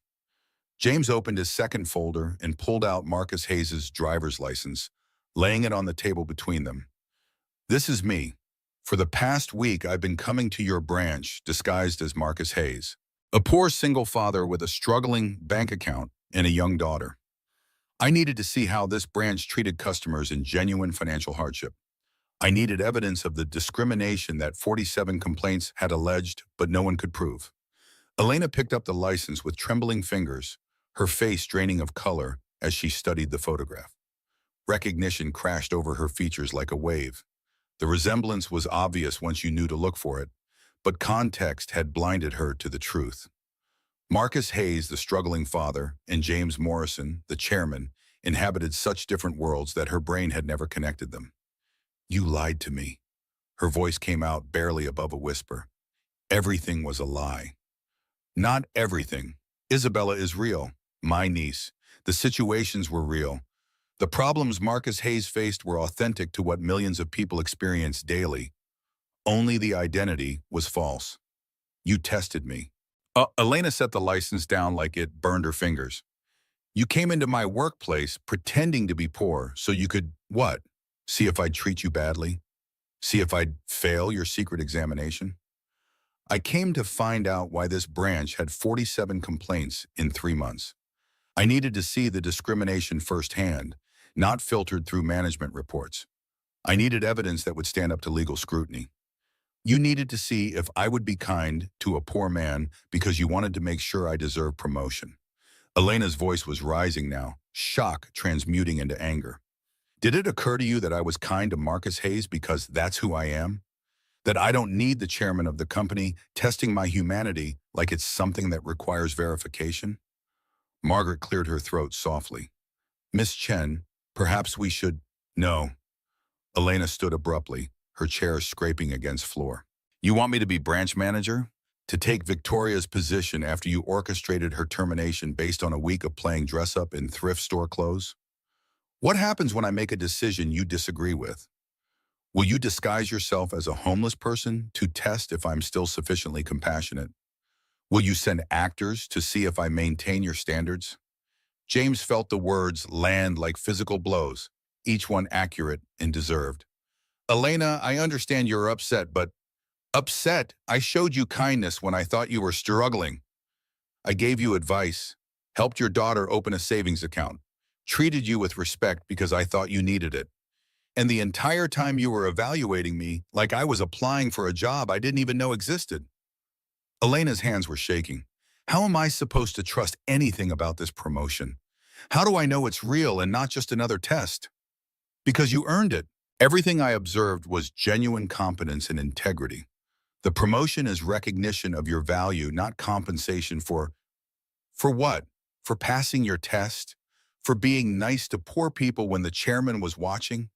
James opened his second folder and pulled out Marcus Hayes's driver's license, laying it on the table between them. "This is me. For the past week, I've been coming to your branch disguised as Marcus Hayes, a poor single father with a struggling bank account and a young daughter. I needed to see how this branch treated customers in genuine financial hardship. I needed evidence of the discrimination that 47 complaints had alleged, but no one could prove." Elena picked up the license with trembling fingers, her face draining of color as she studied the photograph. Recognition crashed over her features like a wave. The resemblance was obvious once you knew to look for it, but context had blinded her to the truth. Marcus Hayes, the struggling father, and James Morrison, the chairman, inhabited such different worlds that her brain had never connected them. "You lied to me." Her voice came out barely above a whisper. "Everything was a lie." "Not everything. Isabella is real, my niece. The situations were real. The problems Marcus Hayes faced were authentic to what millions of people experience daily. Only the identity was false. You tested me." Elena set the license down like it burned her fingers. "You came into my workplace pretending to be poor so you could, what? See if I'd treat you badly? See if I'd fail your secret examination? I came to find out why this branch had 47 complaints in 3 months. I needed to see the discrimination firsthand, not filtered through management reports. I needed evidence that would stand up to legal scrutiny. You needed to see if I would be kind to a poor man because you wanted to make sure I deserved promotion." Elena's voice was rising now, shock transmuting into anger. "Did it occur to you that I was kind to Marcus Hayes because that's who I am? That I don't need the chairman of the company testing my humanity like it's something that requires verification?" Margaret cleared her throat softly. "Miss Chen, perhaps we should—" "No." Elena stood abruptly, her chair scraping against floor. "You want me to be branch manager? To take Victoria's position after you orchestrated her termination based on a week of playing dress-up in thrift store clothes? What happens when I make a decision you disagree with? Will you disguise yourself as a homeless person to test if I'm still sufficiently compassionate? Will you send actors to see if I maintain your standards? James felt the words land like physical blows, each one accurate and deserved. Elena, I understand you're upset, but upset? I showed you kindness when I thought you were struggling. I gave you advice, helped your daughter open a savings account, treated you with respect because I thought you needed it. And the entire time you were evaluating me like I was applying for a job I didn't even know existed. Elena's hands were shaking. How am I supposed to trust anything about this promotion? How do I know it's real and not just another test? Because you earned it. Everything I observed was genuine competence and integrity. The promotion is recognition of your value, not compensation for what? For passing your test? For being nice to poor people when the chairman was watching?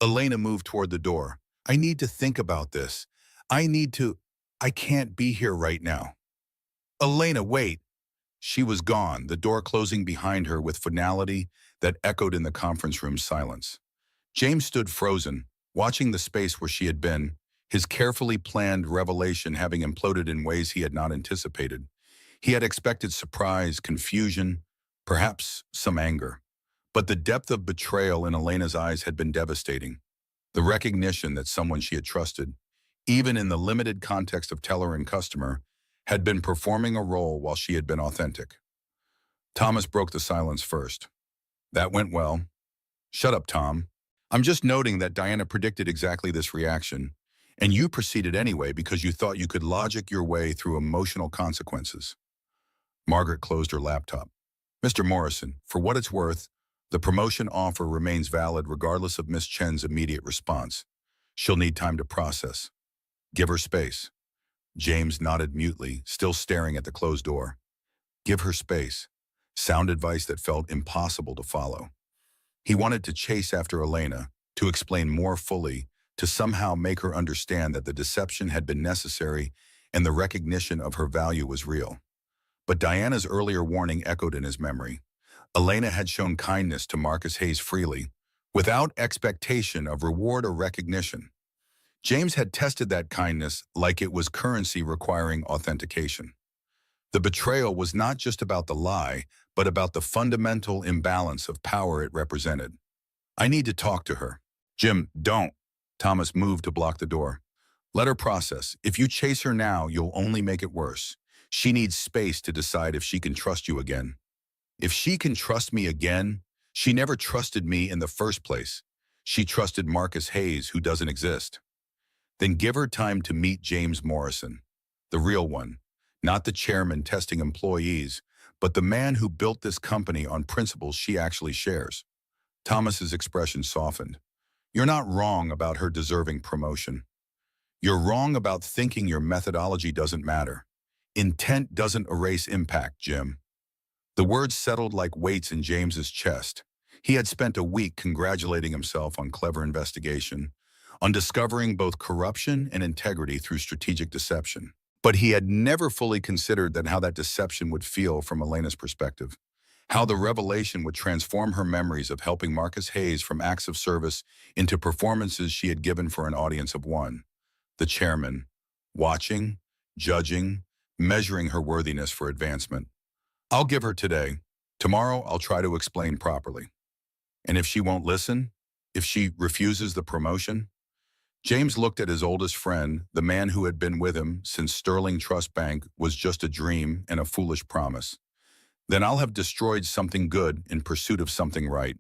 Elena moved toward the door. I need to think about this. I can't be here right now. Elena, wait. She was gone, the door closing behind her with finality that echoed in the conference room's silence. James stood frozen, watching the space where she had been, his carefully planned revelation having imploded in ways he had not anticipated. He had expected surprise, confusion, perhaps some anger. But the depth of betrayal in Elena's eyes had been devastating. The recognition that someone she had trusted, even in the limited context of teller and customer, had been performing a role while she had been authentic. Thomas broke the silence first. That went well. Shut up, Tom. I'm just noting that Diana predicted exactly this reaction, and you proceeded anyway because you thought you could logic your way through emotional consequences. Margaret closed her laptop. Mr. Morrison, for what it's worth, the promotion offer remains valid regardless of Miss Chen's immediate response. She'll need time to process. Give her space. James nodded mutely, still staring at the closed door. Give her space. Sound advice that felt impossible to follow. He wanted to chase after Elena, to explain more fully, to somehow make her understand that the deception had been necessary and the recognition of her value was real. But Diana's earlier warning echoed in his memory. Elena had shown kindness to Marcus Hayes freely, without expectation of reward or recognition. James had tested that kindness like it was currency requiring authentication. The betrayal was not just about the lie, but about the fundamental imbalance of power it represented. I need to talk to her. Jim, don't. Thomas moved to block the door. Let her process. If you chase her now, you'll only make it worse. She needs space to decide if she can trust you again. If she can trust me again, she never trusted me in the first place. She trusted Marcus Hayes, who doesn't exist. Then give her time to meet James Morrison, the real one, not the chairman testing employees, but the man who built this company on principles she actually shares. Thomas's expression softened. You're not wrong about her deserving promotion. You're wrong about thinking your methodology doesn't matter. Intent doesn't erase impact, Jim. The words settled like weights in James's chest. He had spent a week congratulating himself on clever investigation, on discovering both corruption and integrity through strategic deception. But he had never fully considered how that deception would feel from Elena's perspective, how the revelation would transform her memories of helping Marcus Hayes from acts of service into performances she had given for an audience of one. The chairman, watching, judging, measuring her worthiness for advancement. I'll give her today. Tomorrow, I'll try to explain properly. And if she won't listen, if she refuses the promotion, James looked at his oldest friend, the man who had been with him since Sterling Trust Bank was just a dream and a foolish promise. Then I'll have destroyed something good in pursuit of something right,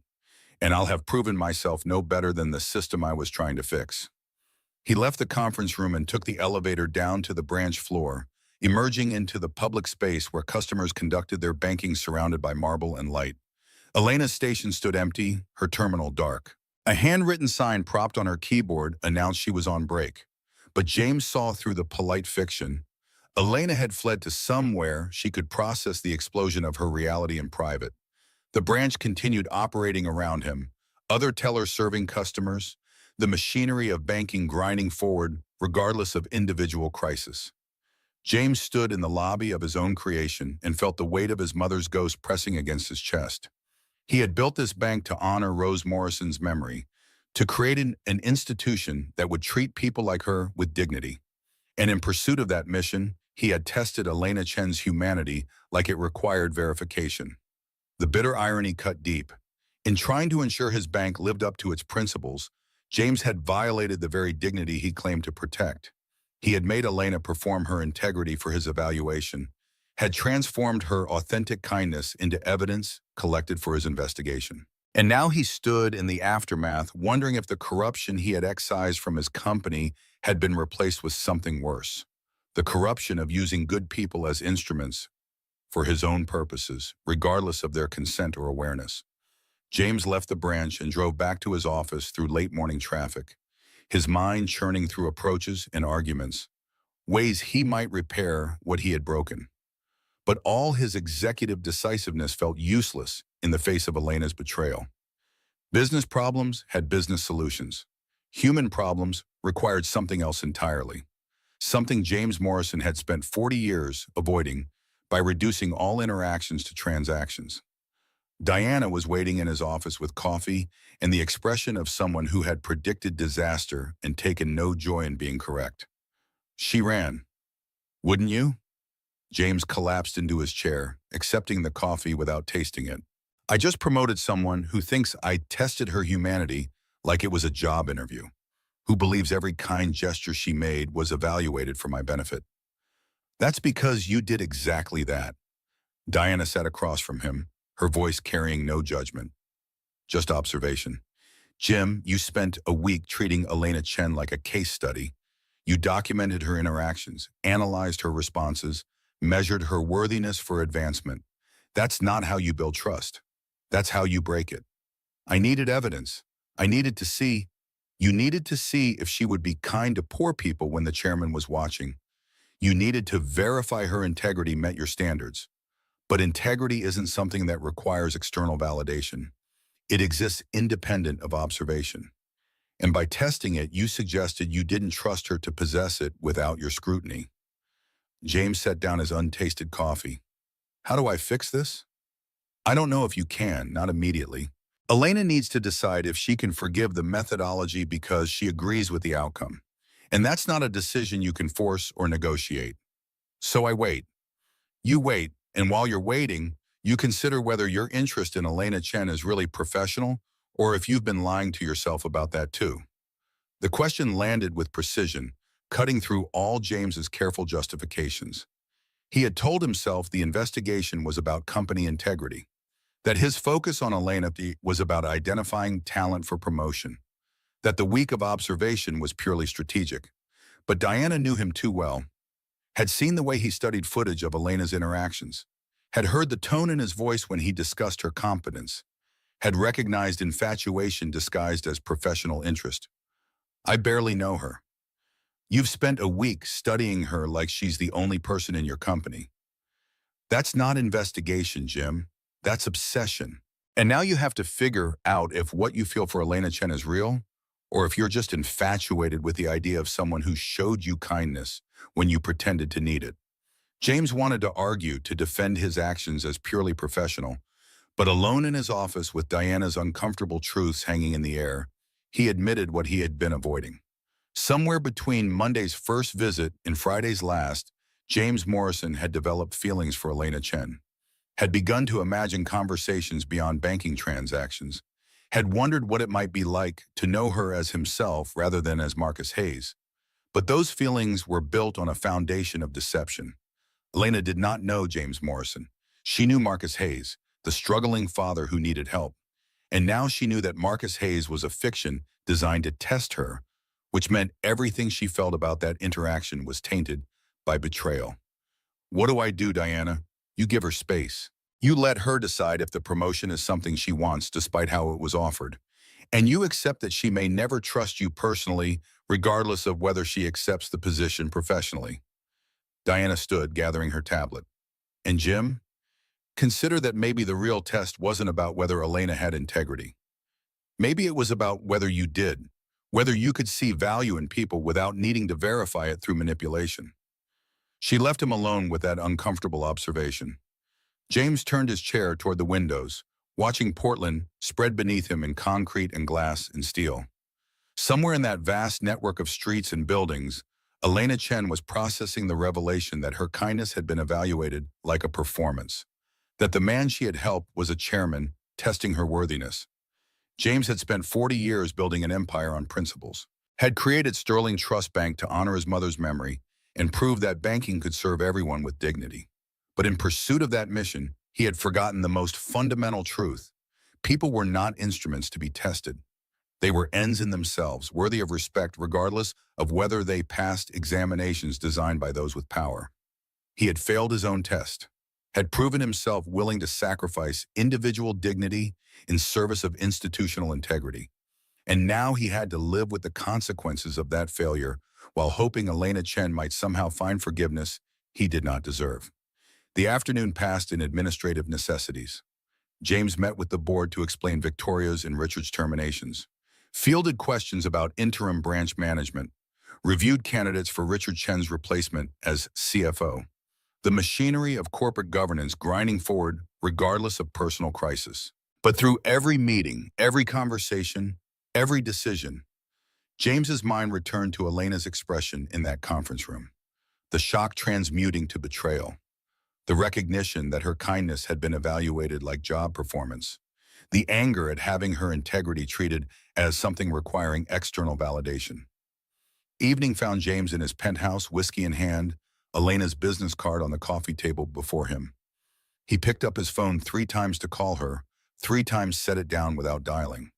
and I'll have proven myself no better than the system I was trying to fix. He left the conference room and took the elevator down to the branch floor, emerging into the public space where customers conducted their banking surrounded by marble and light. Elena's station stood empty, her terminal dark. A handwritten sign propped on her keyboard announced she was on break. But James saw through the polite fiction. Elena had fled to somewhere she could process the explosion of her reality in private. The branch continued operating around him, other tellers serving customers, the machinery of banking grinding forward regardless of individual crisis. James stood in the lobby of his own creation and felt the weight of his mother's ghost pressing against his chest. He had built this bank to honor Rose Morrison's memory, to create an institution that would treat people like her with dignity. And in pursuit of that mission, he had tested Elena Chen's humanity like it required verification. The bitter irony cut deep. In trying to ensure his bank lived up to its principles, James had violated the very dignity he claimed to protect. He had made Elena perform her integrity for his evaluation, had transformed her authentic kindness into evidence collected for his investigation. And now he stood in the aftermath, wondering if the corruption he had excised from his company had been replaced with something worse. The corruption of using good people as instruments for his own purposes, regardless of their consent or awareness. James left the branch and drove back to his office through late morning traffic, his mind churning through approaches and arguments, ways he might repair what he had broken. But all his executive decisiveness felt useless in the face of Elena's betrayal. Business problems had business solutions. Human problems required something else entirely, something James Morrison had spent 40 years avoiding by reducing all interactions to transactions. Diana was waiting in his office with coffee and the expression of someone who had predicted disaster and taken no joy in being correct. She ran. "Wouldn't you?" James collapsed into his chair, accepting the coffee without tasting it. "I just promoted someone who thinks I tested her humanity like it was a job interview, who believes every kind gesture she made was evaluated for my benefit." "That's because you did exactly that." Diana sat across from him, her voice carrying no judgment, just observation. "Jim, you spent a week treating Elena Chen like a case study. You documented her interactions, analyzed her responses, measured her worthiness for advancement. That's not how you build trust. That's how you break it. I needed evidence. I needed to see. You needed to see if she would be kind to poor people when the chairman was watching. You needed to verify her integrity met your standards. But integrity isn't something that requires external validation. It exists independent of observation. And by testing it, you suggested you didn't trust her to possess it without your scrutiny." James set down his untasted coffee. "How do I fix this? I don't know if you can, not immediately. Elena needs to decide if she can forgive the methodology because she agrees with the outcome. And that's not a decision you can force or negotiate. So I wait. You wait, and while you're waiting, you consider whether your interest in Elena Chen is really professional or if you've been lying to yourself about that too." The question landed with precision, cutting through all James's careful justifications. He had told himself the investigation was about company integrity, that his focus on Elena was about identifying talent for promotion, that the week of observation was purely strategic. But Diana knew him too well, had seen the way he studied footage of Elena's interactions, had heard the tone in his voice when he discussed her competence, had recognized infatuation disguised as professional interest. "I barely know her." "You've spent a week studying her like she's the only person in your company." "That's not investigation, Jim. That's obsession. And now you have to figure out if what you feel for Elena Chen is real, or if you're just infatuated with the idea of someone who showed you kindness when you pretended to need it." James wanted to argue to defend his actions as purely professional, but alone in his office with Diana's uncomfortable truths hanging in the air, he admitted what he had been avoiding. Somewhere between Monday's first visit and Friday's last, James Morrison had developed feelings for Elena Chen, had begun to imagine conversations beyond banking transactions, had wondered what it might be like to know her as himself rather than as Marcus Hayes. But those feelings were built on a foundation of deception. Elena did not know James Morrison. She knew Marcus Hayes, the struggling father who needed help. And now she knew that Marcus Hayes was a fiction designed to test her, which meant everything she felt about that interaction was tainted by betrayal. "What do I do, Diana? You give her space. You let her decide if the promotion is something she wants despite how it was offered. And you accept that she may never trust you personally, regardless of whether she accepts the position professionally." Diana stood, gathering her tablet. "And Jim, consider that maybe the real test wasn't about whether Elena had integrity. Maybe it was about whether you did, whether you could see value in people without needing to verify it through manipulation." She left him alone with that uncomfortable observation. James turned his chair toward the windows, watching Portland spread beneath him in concrete and glass and steel. Somewhere in that vast network of streets and buildings, Elena Chen was processing the revelation that her kindness had been evaluated like a performance, that the man she had helped was a chairman testing her worthiness. James had spent 40 years building an empire on principles, had created Sterling Trust Bank to honor his mother's memory and prove that banking could serve everyone with dignity. But in pursuit of that mission, he had forgotten the most fundamental truth. People were not instruments to be tested. They were ends in themselves, worthy of respect regardless of whether they passed examinations designed by those with power. He had failed his own test, had proven himself willing to sacrifice individual dignity in service of institutional integrity. And now he had to live with the consequences of that failure while hoping Elena Chen might somehow find forgiveness he did not deserve. The afternoon passed in administrative necessities. James met with the board to explain Victoria's and Richard's terminations, fielded questions about interim branch management, reviewed candidates for Richard Chen's replacement as CFO. The machinery of corporate governance grinding forward regardless of personal crisis. But through every meeting, every conversation, every decision, James's mind returned to Elena's expression in that conference room, the shock transmuting to betrayal, the recognition that her kindness had been evaluated like job performance, the anger at having her integrity treated as something requiring external validation. Evening found James in his penthouse, whiskey in hand, Elena's business card on the coffee table before him. He picked up his phone 3 times to call her, 3 times set it down without dialing.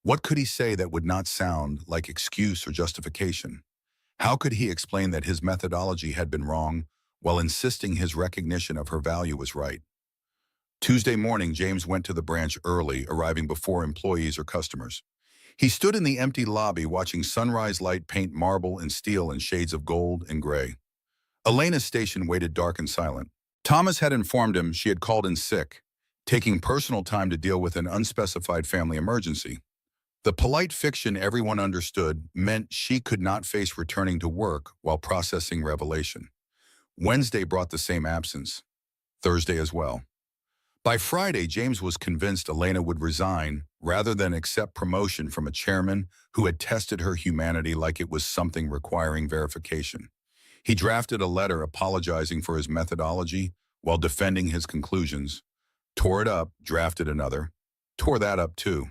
What could he say that would not sound like excuse or justification? How could he explain that his methodology had been wrong while insisting his recognition of her value was right? Tuesday morning, James went to the branch early, arriving before employees or customers. He stood in the empty lobby watching sunrise light paint marble and steel in shades of gold and gray. Elena's station waited dark and silent. Thomas had informed him she had called in sick, taking personal time to deal with an unspecified family emergency. The polite fiction everyone understood meant she could not face returning to work while processing revelation. Wednesday brought the same absence. Thursday as well. By Friday, James was convinced Elena would resign rather than accept promotion from a chairman who had tested her humanity like it was something requiring verification. He drafted a letter apologizing for his methodology while defending his conclusions, tore it up, drafted another, tore that up too.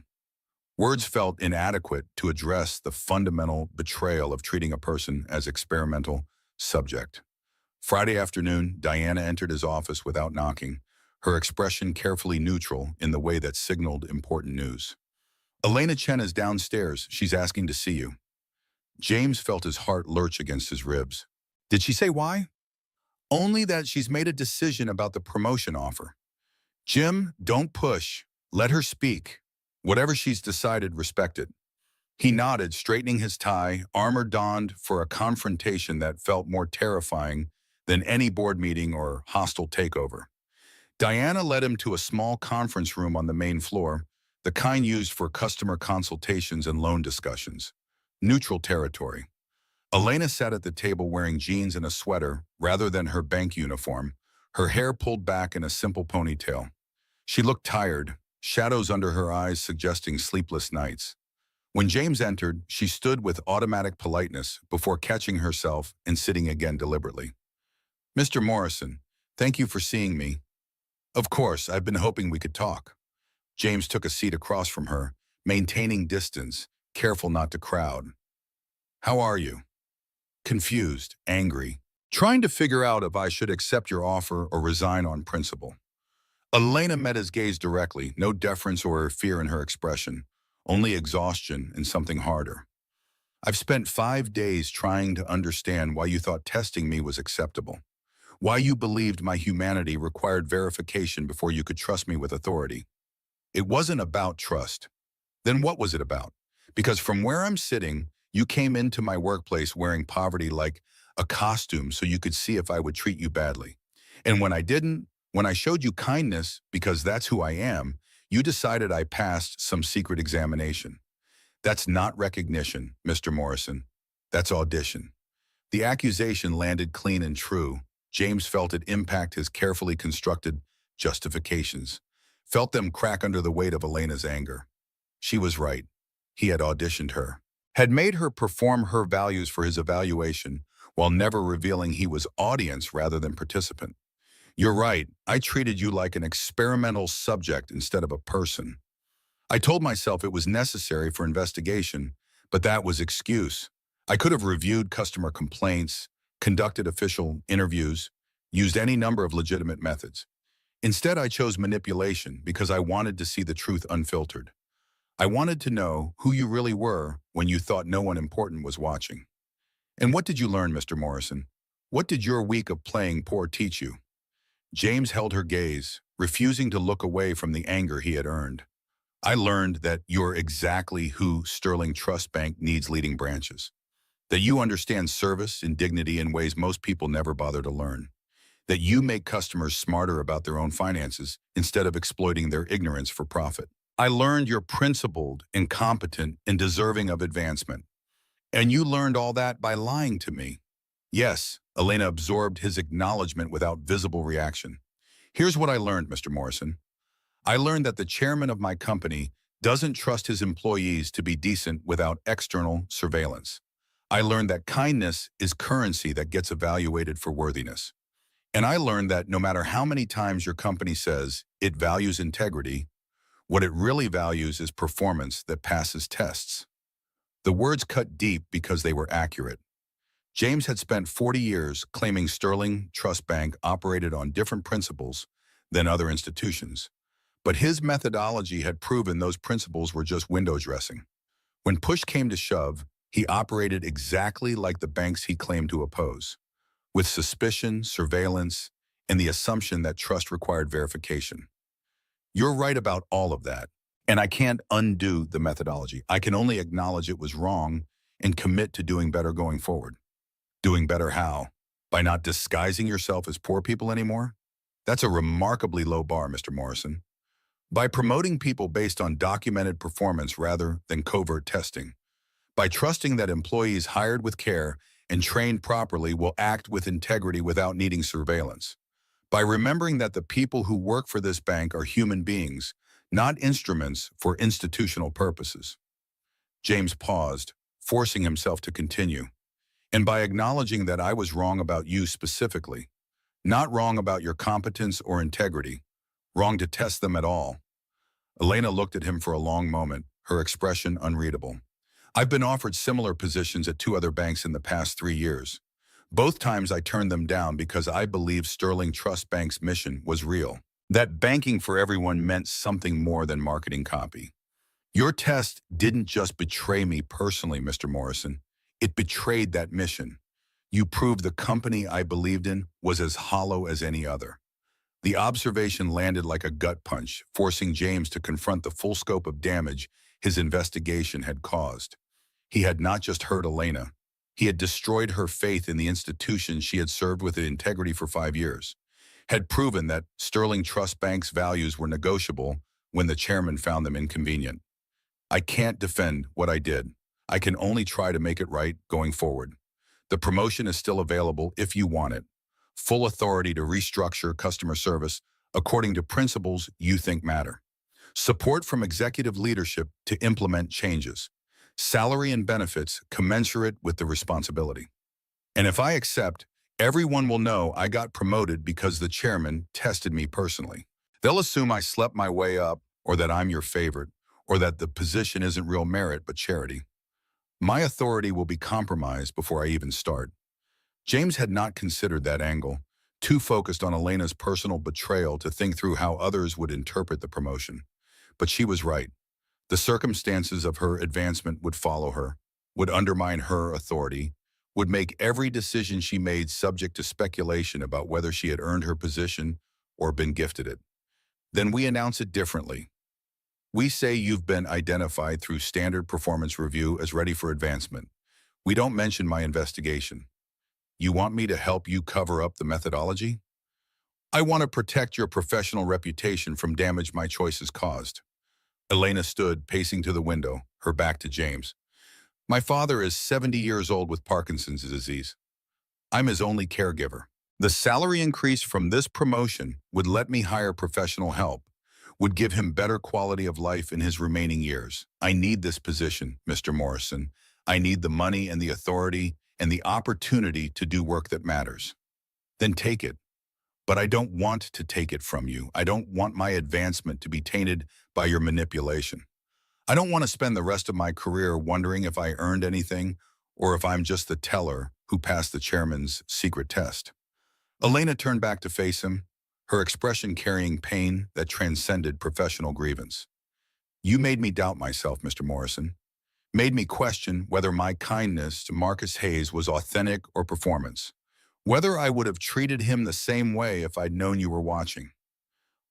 Words felt inadequate to address the fundamental betrayal of treating a person as experimental subject. Friday afternoon, Diana entered his office without knocking, her expression carefully neutral in the way that signaled important news. Elena Chen is downstairs. She's asking to see you. James felt his heart lurch against his ribs. Did she say why? Only that she's made a decision about the promotion offer. Jim, don't push. Let her speak. Whatever she's decided, respect it. He nodded, straightening his tie, armor donned for a confrontation that felt more terrifying than any board meeting or hostile takeover. Diana led him to a small conference room on the main floor, the kind used for customer consultations and loan discussions. Neutral territory. Elena sat at the table wearing jeans and a sweater rather than her bank uniform, her hair pulled back in a simple ponytail. She looked tired, shadows under her eyes suggesting sleepless nights. When James entered, she stood with automatic politeness before catching herself and sitting again deliberately. Mr. Morrison, thank you for seeing me. Of course, I've been hoping we could talk. James took a seat across from her, maintaining distance, careful not to crowd. How are you? Confused, angry, trying to figure out if I should accept your offer or resign on principle. Elena met his gaze directly, no deference or fear in her expression, only exhaustion and something harder. I've spent 5 days trying to understand why you thought testing me was acceptable, why you believed my humanity required verification before you could trust me with authority. It wasn't about trust. Then what was it about? Because from where I'm sitting, you came into my workplace wearing poverty like a costume so you could see if I would treat you badly. And when I didn't, when I showed you kindness because that's who I am, you decided I passed some secret examination. That's not recognition, Mr. Morrison. That's audition. The accusation landed clean and true. James felt it impact his carefully constructed justifications, felt them crack under the weight of Elena's anger. She was right. He had auditioned her, had made her perform her values for his evaluation, while never revealing he was audience rather than participant. You're right. I treated you like an experimental subject instead of a person. I told myself it was necessary for investigation, but that was excuse. I could have reviewed customer complaints, conducted official interviews, used any number of legitimate methods. Instead, I chose manipulation because I wanted to see the truth unfiltered. I wanted to know who you really were when you thought no one important was watching. And what did you learn, Mr. Morrison? What did your week of playing poor teach you? James held her gaze, refusing to look away from the anger he had earned. I learned that you're exactly who Sterling Trust Bank needs leading branches. That you understand service and dignity in ways most people never bother to learn. That you make customers smarter about their own finances instead of exploiting their ignorance for profit. I learned you're principled, incompetent, and deserving of advancement. And you learned all that by lying to me. Yes, Elena absorbed his acknowledgement without visible reaction. Here's what I learned, Mr. Morrison. I learned that the chairman of my company doesn't trust his employees to be decent without external surveillance. I learned that kindness is currency that gets evaluated for worthiness. And I learned that no matter how many times your company says it values integrity, what it really values is performance that passes tests. The words cut deep because they were accurate. James had spent 40 years claiming Sterling Trust Bank operated on different principles than other institutions. But his methodology had proven those principles were just window dressing. When push came to shove, he operated exactly like the banks he claimed to oppose, with suspicion, surveillance, and the assumption that trust required verification. You're right about all of that, and I can't undo the methodology. I can only acknowledge it was wrong and commit to doing better going forward. Doing better how? By not disguising yourself as poor people anymore? That's a remarkably low bar, Mr. Morrison. By promoting people based on documented performance rather than covert testing. By trusting that employees hired with care and trained properly will act with integrity without needing surveillance. By remembering that the people who work for this bank are human beings, not instruments for institutional purposes. James paused, forcing himself to continue. And by acknowledging that I was wrong about you specifically, not wrong about your competence or integrity, wrong to test them at all. Elena looked at him for a long moment, her expression unreadable. I've been offered similar positions at 2 other banks in the past 3 years. Both times I turned them down because I believed Sterling Trust Bank's mission was real. That banking for everyone meant something more than marketing copy. Your test didn't just betray me personally, Mr. Morrison. It betrayed that mission. You proved the company I believed in was as hollow as any other. The observation landed like a gut punch, forcing James to confront the full scope of damage his investigation had caused. He had not just hurt Elena. He had destroyed her faith in the institution she had served with integrity for 5 years, had proven that Sterling Trust Bank's values were negotiable when the chairman found them inconvenient. I can't defend what I did. I can only try to make it right going forward. The promotion is still available if you want it. Full authority to restructure customer service according to principles you think matter. Support from executive leadership to implement changes. Salary and benefits commensurate with the responsibility. And if I accept, everyone will know I got promoted because the chairman tested me personally. They'll assume I slept my way up, or that I'm your favorite, or that the position isn't real merit but charity. My authority will be compromised before I even start. James had not considered that angle, too focused on Elena's personal betrayal to think through how others would interpret the promotion. But she was right. The circumstances of her advancement would follow her, would undermine her authority, would make every decision she made subject to speculation about whether she had earned her position or been gifted it. Then we announce it differently. We say you've been identified through standard performance review as ready for advancement. We don't mention my investigation. You want me to help you cover up the methodology? I want to protect your professional reputation from damage my choices caused. Elena stood, pacing to the window, her back to James. My father is 70 years old with Parkinson's disease. I'm his only caregiver. The salary increase from this promotion would let me hire professional help, would give him better quality of life in his remaining years. I need this position, Mr. Morrison. I need the money and the authority and the opportunity to do work that matters. Then take it. But I don't want to take it from you. I don't want my advancement to be tainted by your manipulation. I don't want to spend the rest of my career wondering if I earned anything or if I'm just the teller who passed the chairman's secret test. Elena turned back to face him, her expression carrying pain that transcended professional grievance. You made me doubt myself, Mr. Morrison. Made me question whether my kindness to Marcus Hayes was authentic or performance. Whether I would have treated him the same way if I'd known you were watching.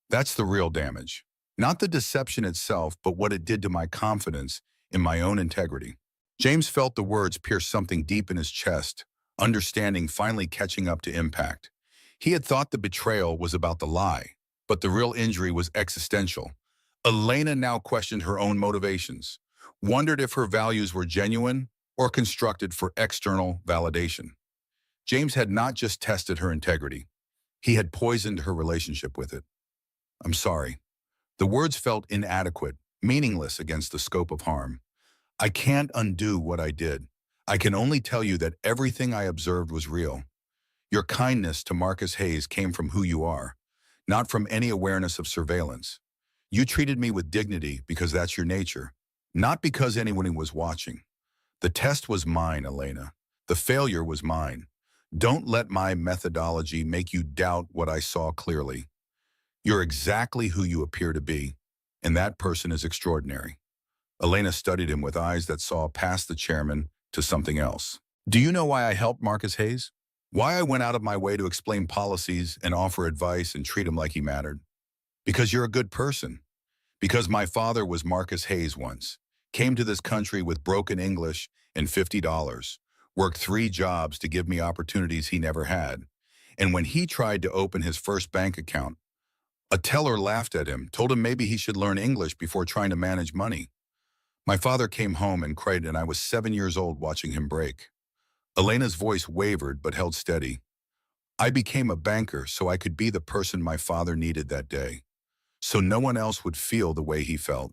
That's the real damage. Not the deception itself, but what it did to my confidence in my own integrity. James felt the words pierce something deep in his chest, understanding finally catching up to impact. He had thought the betrayal was about the lie, but the real injury was existential. Elena now questioned her own motivations, wondered if her values were genuine or constructed for external validation. James had not just tested her integrity, he had poisoned her relationship with it. I'm sorry. The words felt inadequate, meaningless against the scope of harm. I can't undo what I did. I can only tell you that everything I observed was real. Your kindness to Marcus Hayes came from who you are, not from any awareness of surveillance. You treated me with dignity because that's your nature, not because anyone was watching. The test was mine, Elena. The failure was mine. Don't let my methodology make you doubt what I saw clearly. You're exactly who you appear to be, and that person is extraordinary. Elena studied him with eyes that saw past the chairman to something else. Do you know why I helped Marcus Hayes? Why I went out of my way to explain policies and offer advice and treat him like he mattered? Because you're a good person. Because my father was Marcus Hayes once, came to this country with broken English and $50, worked 3 jobs to give me opportunities he never had. And when he tried to open his first bank account, a teller laughed at him, told him maybe he should learn English before trying to manage money. My father came home and cried, and I was 7 years old watching him break. Elena's voice wavered but held steady. I became a banker so I could be the person my father needed that day, so no one else would feel the way he felt.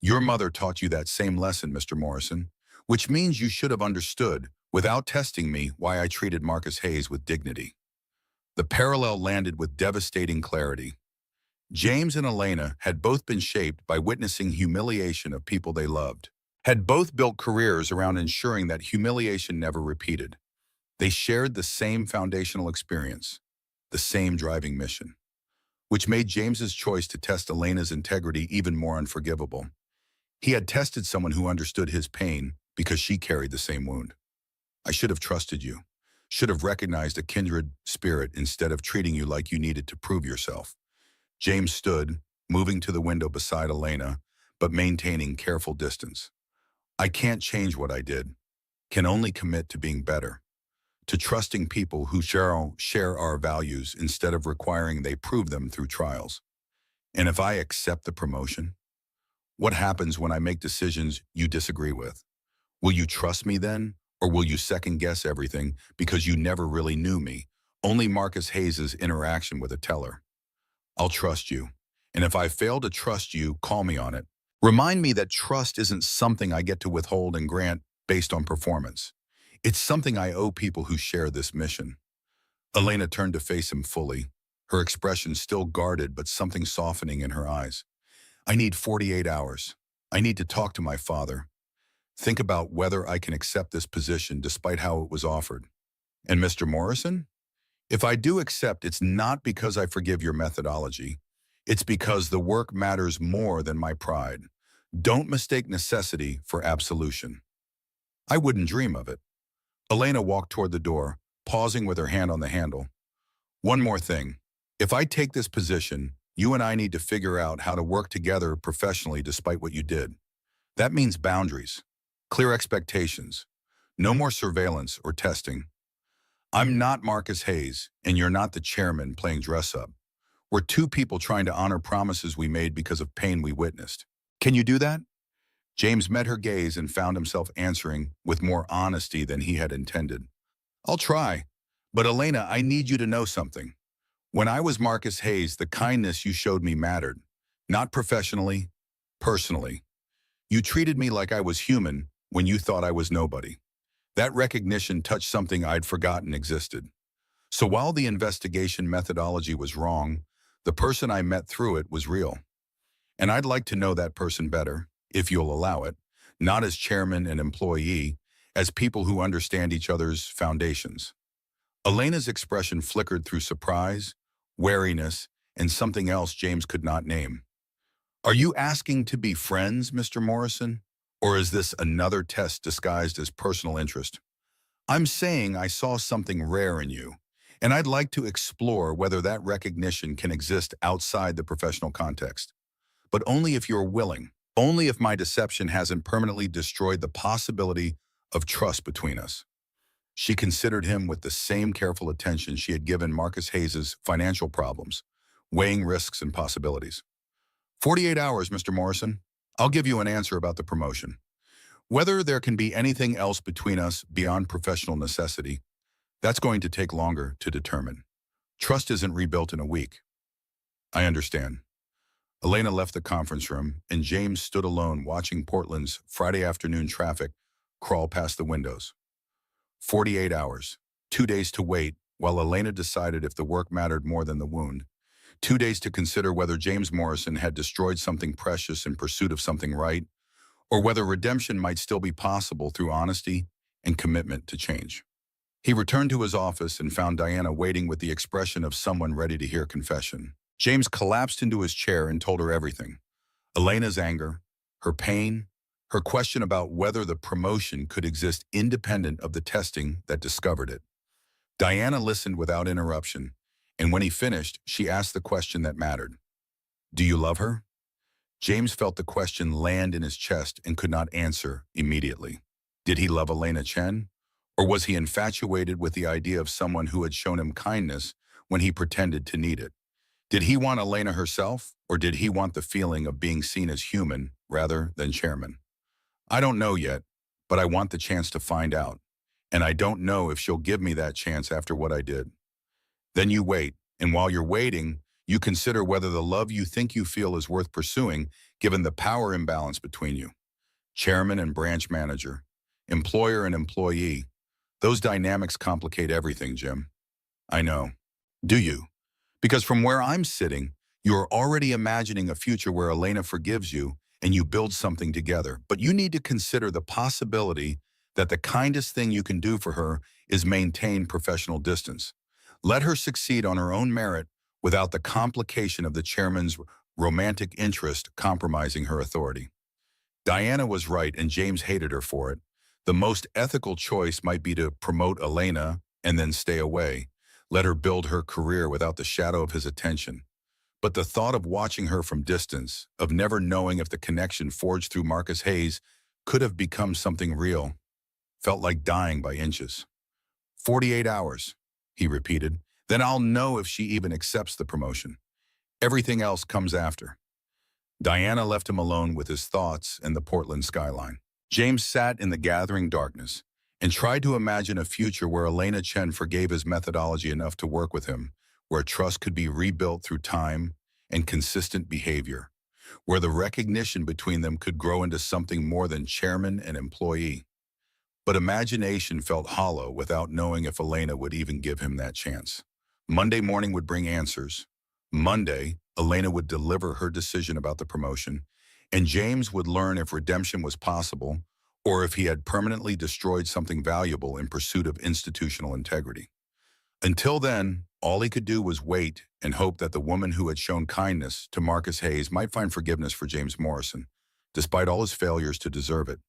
Your mother taught you that same lesson, Mr. Morrison, which means you should have understood, without testing me, why I treated Marcus Hayes with dignity. The parallel landed with devastating clarity. James and Elena had both been shaped by witnessing humiliation of people they loved, had both built careers around ensuring that humiliation never repeated. They shared the same foundational experience, the same driving mission, which made James's choice to test Elena's integrity even more unforgivable. He had tested someone who understood his pain because she carried the same wound. I should have trusted you, should have recognized a kindred spirit instead of treating you like you needed to prove yourself. James stood, moving to the window beside Elena, but maintaining careful distance. I can't change what I did, can only commit to being better, to trusting people who share our values instead of requiring they prove them through trials. And if I accept the promotion, what happens when I make decisions you disagree with? Will you trust me then, or will you second-guess everything because you never really knew me, only Marcus Hayes' interaction with a teller? I'll trust you, and if I fail to trust you, call me on it. Remind me that trust isn't something I get to withhold and grant based on performance. It's something I owe people who share this mission. Elena turned to face him fully, her expression still guarded but something softening in her eyes. I need 48 hours. I need to talk to my father. Think about whether I can accept this position despite how it was offered. And Mr. Morrison? If I do accept, it's not because I forgive your methodology. It's because the work matters more than my pride. Don't mistake necessity for absolution. I wouldn't dream of it. Elena walked toward the door, pausing with her hand on the handle. One more thing. If I take this position, you and I need to figure out how to work together professionally despite what you did. That means boundaries, clear expectations, no more surveillance or testing. I'm not Marcus Hayes, and you're not the chairman playing dress-up. We're 2 people trying to honor promises we made because of pain we witnessed. Can you do that? James met her gaze and found himself answering with more honesty than he had intended. I'll try. But Elena, I need you to know something. When I was Marcus Hayes, the kindness you showed me mattered. Not professionally, personally. You treated me like I was human when you thought I was nobody. That recognition touched something I'd forgotten existed. So while the investigation methodology was wrong, the person I met through it was real. And I'd like to know that person better, if you'll allow it, not as chairman and employee, as people who understand each other's foundations. Elena's expression flickered through surprise, wariness, and something else James could not name. Are you asking to be friends, Mr. Morrison? Or is this another test disguised as personal interest? I'm saying I saw something rare in you, and I'd like to explore whether that recognition can exist outside the professional context. But only if you're willing, only if my deception hasn't permanently destroyed the possibility of trust between us. She considered him with the same careful attention she had given Marcus Hayes's financial problems, weighing risks and possibilities. 48 hours, Mr. Morrison. I'll give you an answer about the promotion. Whether there can be anything else between us beyond professional necessity, that's going to take longer to determine. Trust isn't rebuilt in a week. I understand. Elena left the conference room, and James stood alone watching Portland's Friday afternoon traffic crawl past the windows. 48 hours, 2 days to wait, while Elena decided if the work mattered more than the wound. 2 days to consider whether James Morrison had destroyed something precious in pursuit of something right, or whether redemption might still be possible through honesty and commitment to change. He returned to his office and found Diana waiting with the expression of someone ready to hear confession. James collapsed into his chair and told her everything. Elena's anger, her pain, her question about whether the promotion could exist independent of the testing that discovered it. Diana listened without interruption, and when he finished, she asked the question that mattered. Do you love her? James felt the question land in his chest and could not answer immediately. Did he love Elena Chen? Or was he infatuated with the idea of someone who had shown him kindness when he pretended to need it? Did he want Elena herself, or did he want the feeling of being seen as human rather than chairman? I don't know yet, but I want the chance to find out. And I don't know if she'll give me that chance after what I did. Then you wait, and while you're waiting, you consider whether the love you think you feel is worth pursuing, given the power imbalance between you. Chairman and branch manager, employer and employee. Those dynamics complicate everything, Jim. I know. Do you? Because from where I'm sitting, you're already imagining a future where Elena forgives you and you build something together. But you need to consider the possibility that the kindest thing you can do for her is maintain professional distance. Let her succeed on her own merit without the complication of the chairman's romantic interest compromising her authority. Diana was right, and James hated her for it. The most ethical choice might be to promote Elena and then stay away, let her build her career without the shadow of his attention. But the thought of watching her from distance, of never knowing if the connection forged through Marcus Hayes could have become something real, felt like dying by inches. 48 hours, he repeated. Then I'll know if she even accepts the promotion. Everything else comes after. Diana left him alone with his thoughts and the Portland skyline. James sat in the gathering darkness and tried to imagine a future where Elena Chen forgave his methodology enough to work with him, where trust could be rebuilt through time and consistent behavior, where the recognition between them could grow into something more than chairman and employee. But imagination felt hollow without knowing if Elena would even give him that chance. Monday morning would bring answers. Monday, Elena would deliver her decision about the promotion, and James would learn if redemption was possible or if he had permanently destroyed something valuable in pursuit of institutional integrity. Until then, all he could do was wait and hope that the woman who had shown kindness to Marcus Hayes might find forgiveness for James Morrison, despite all his failures to deserve it.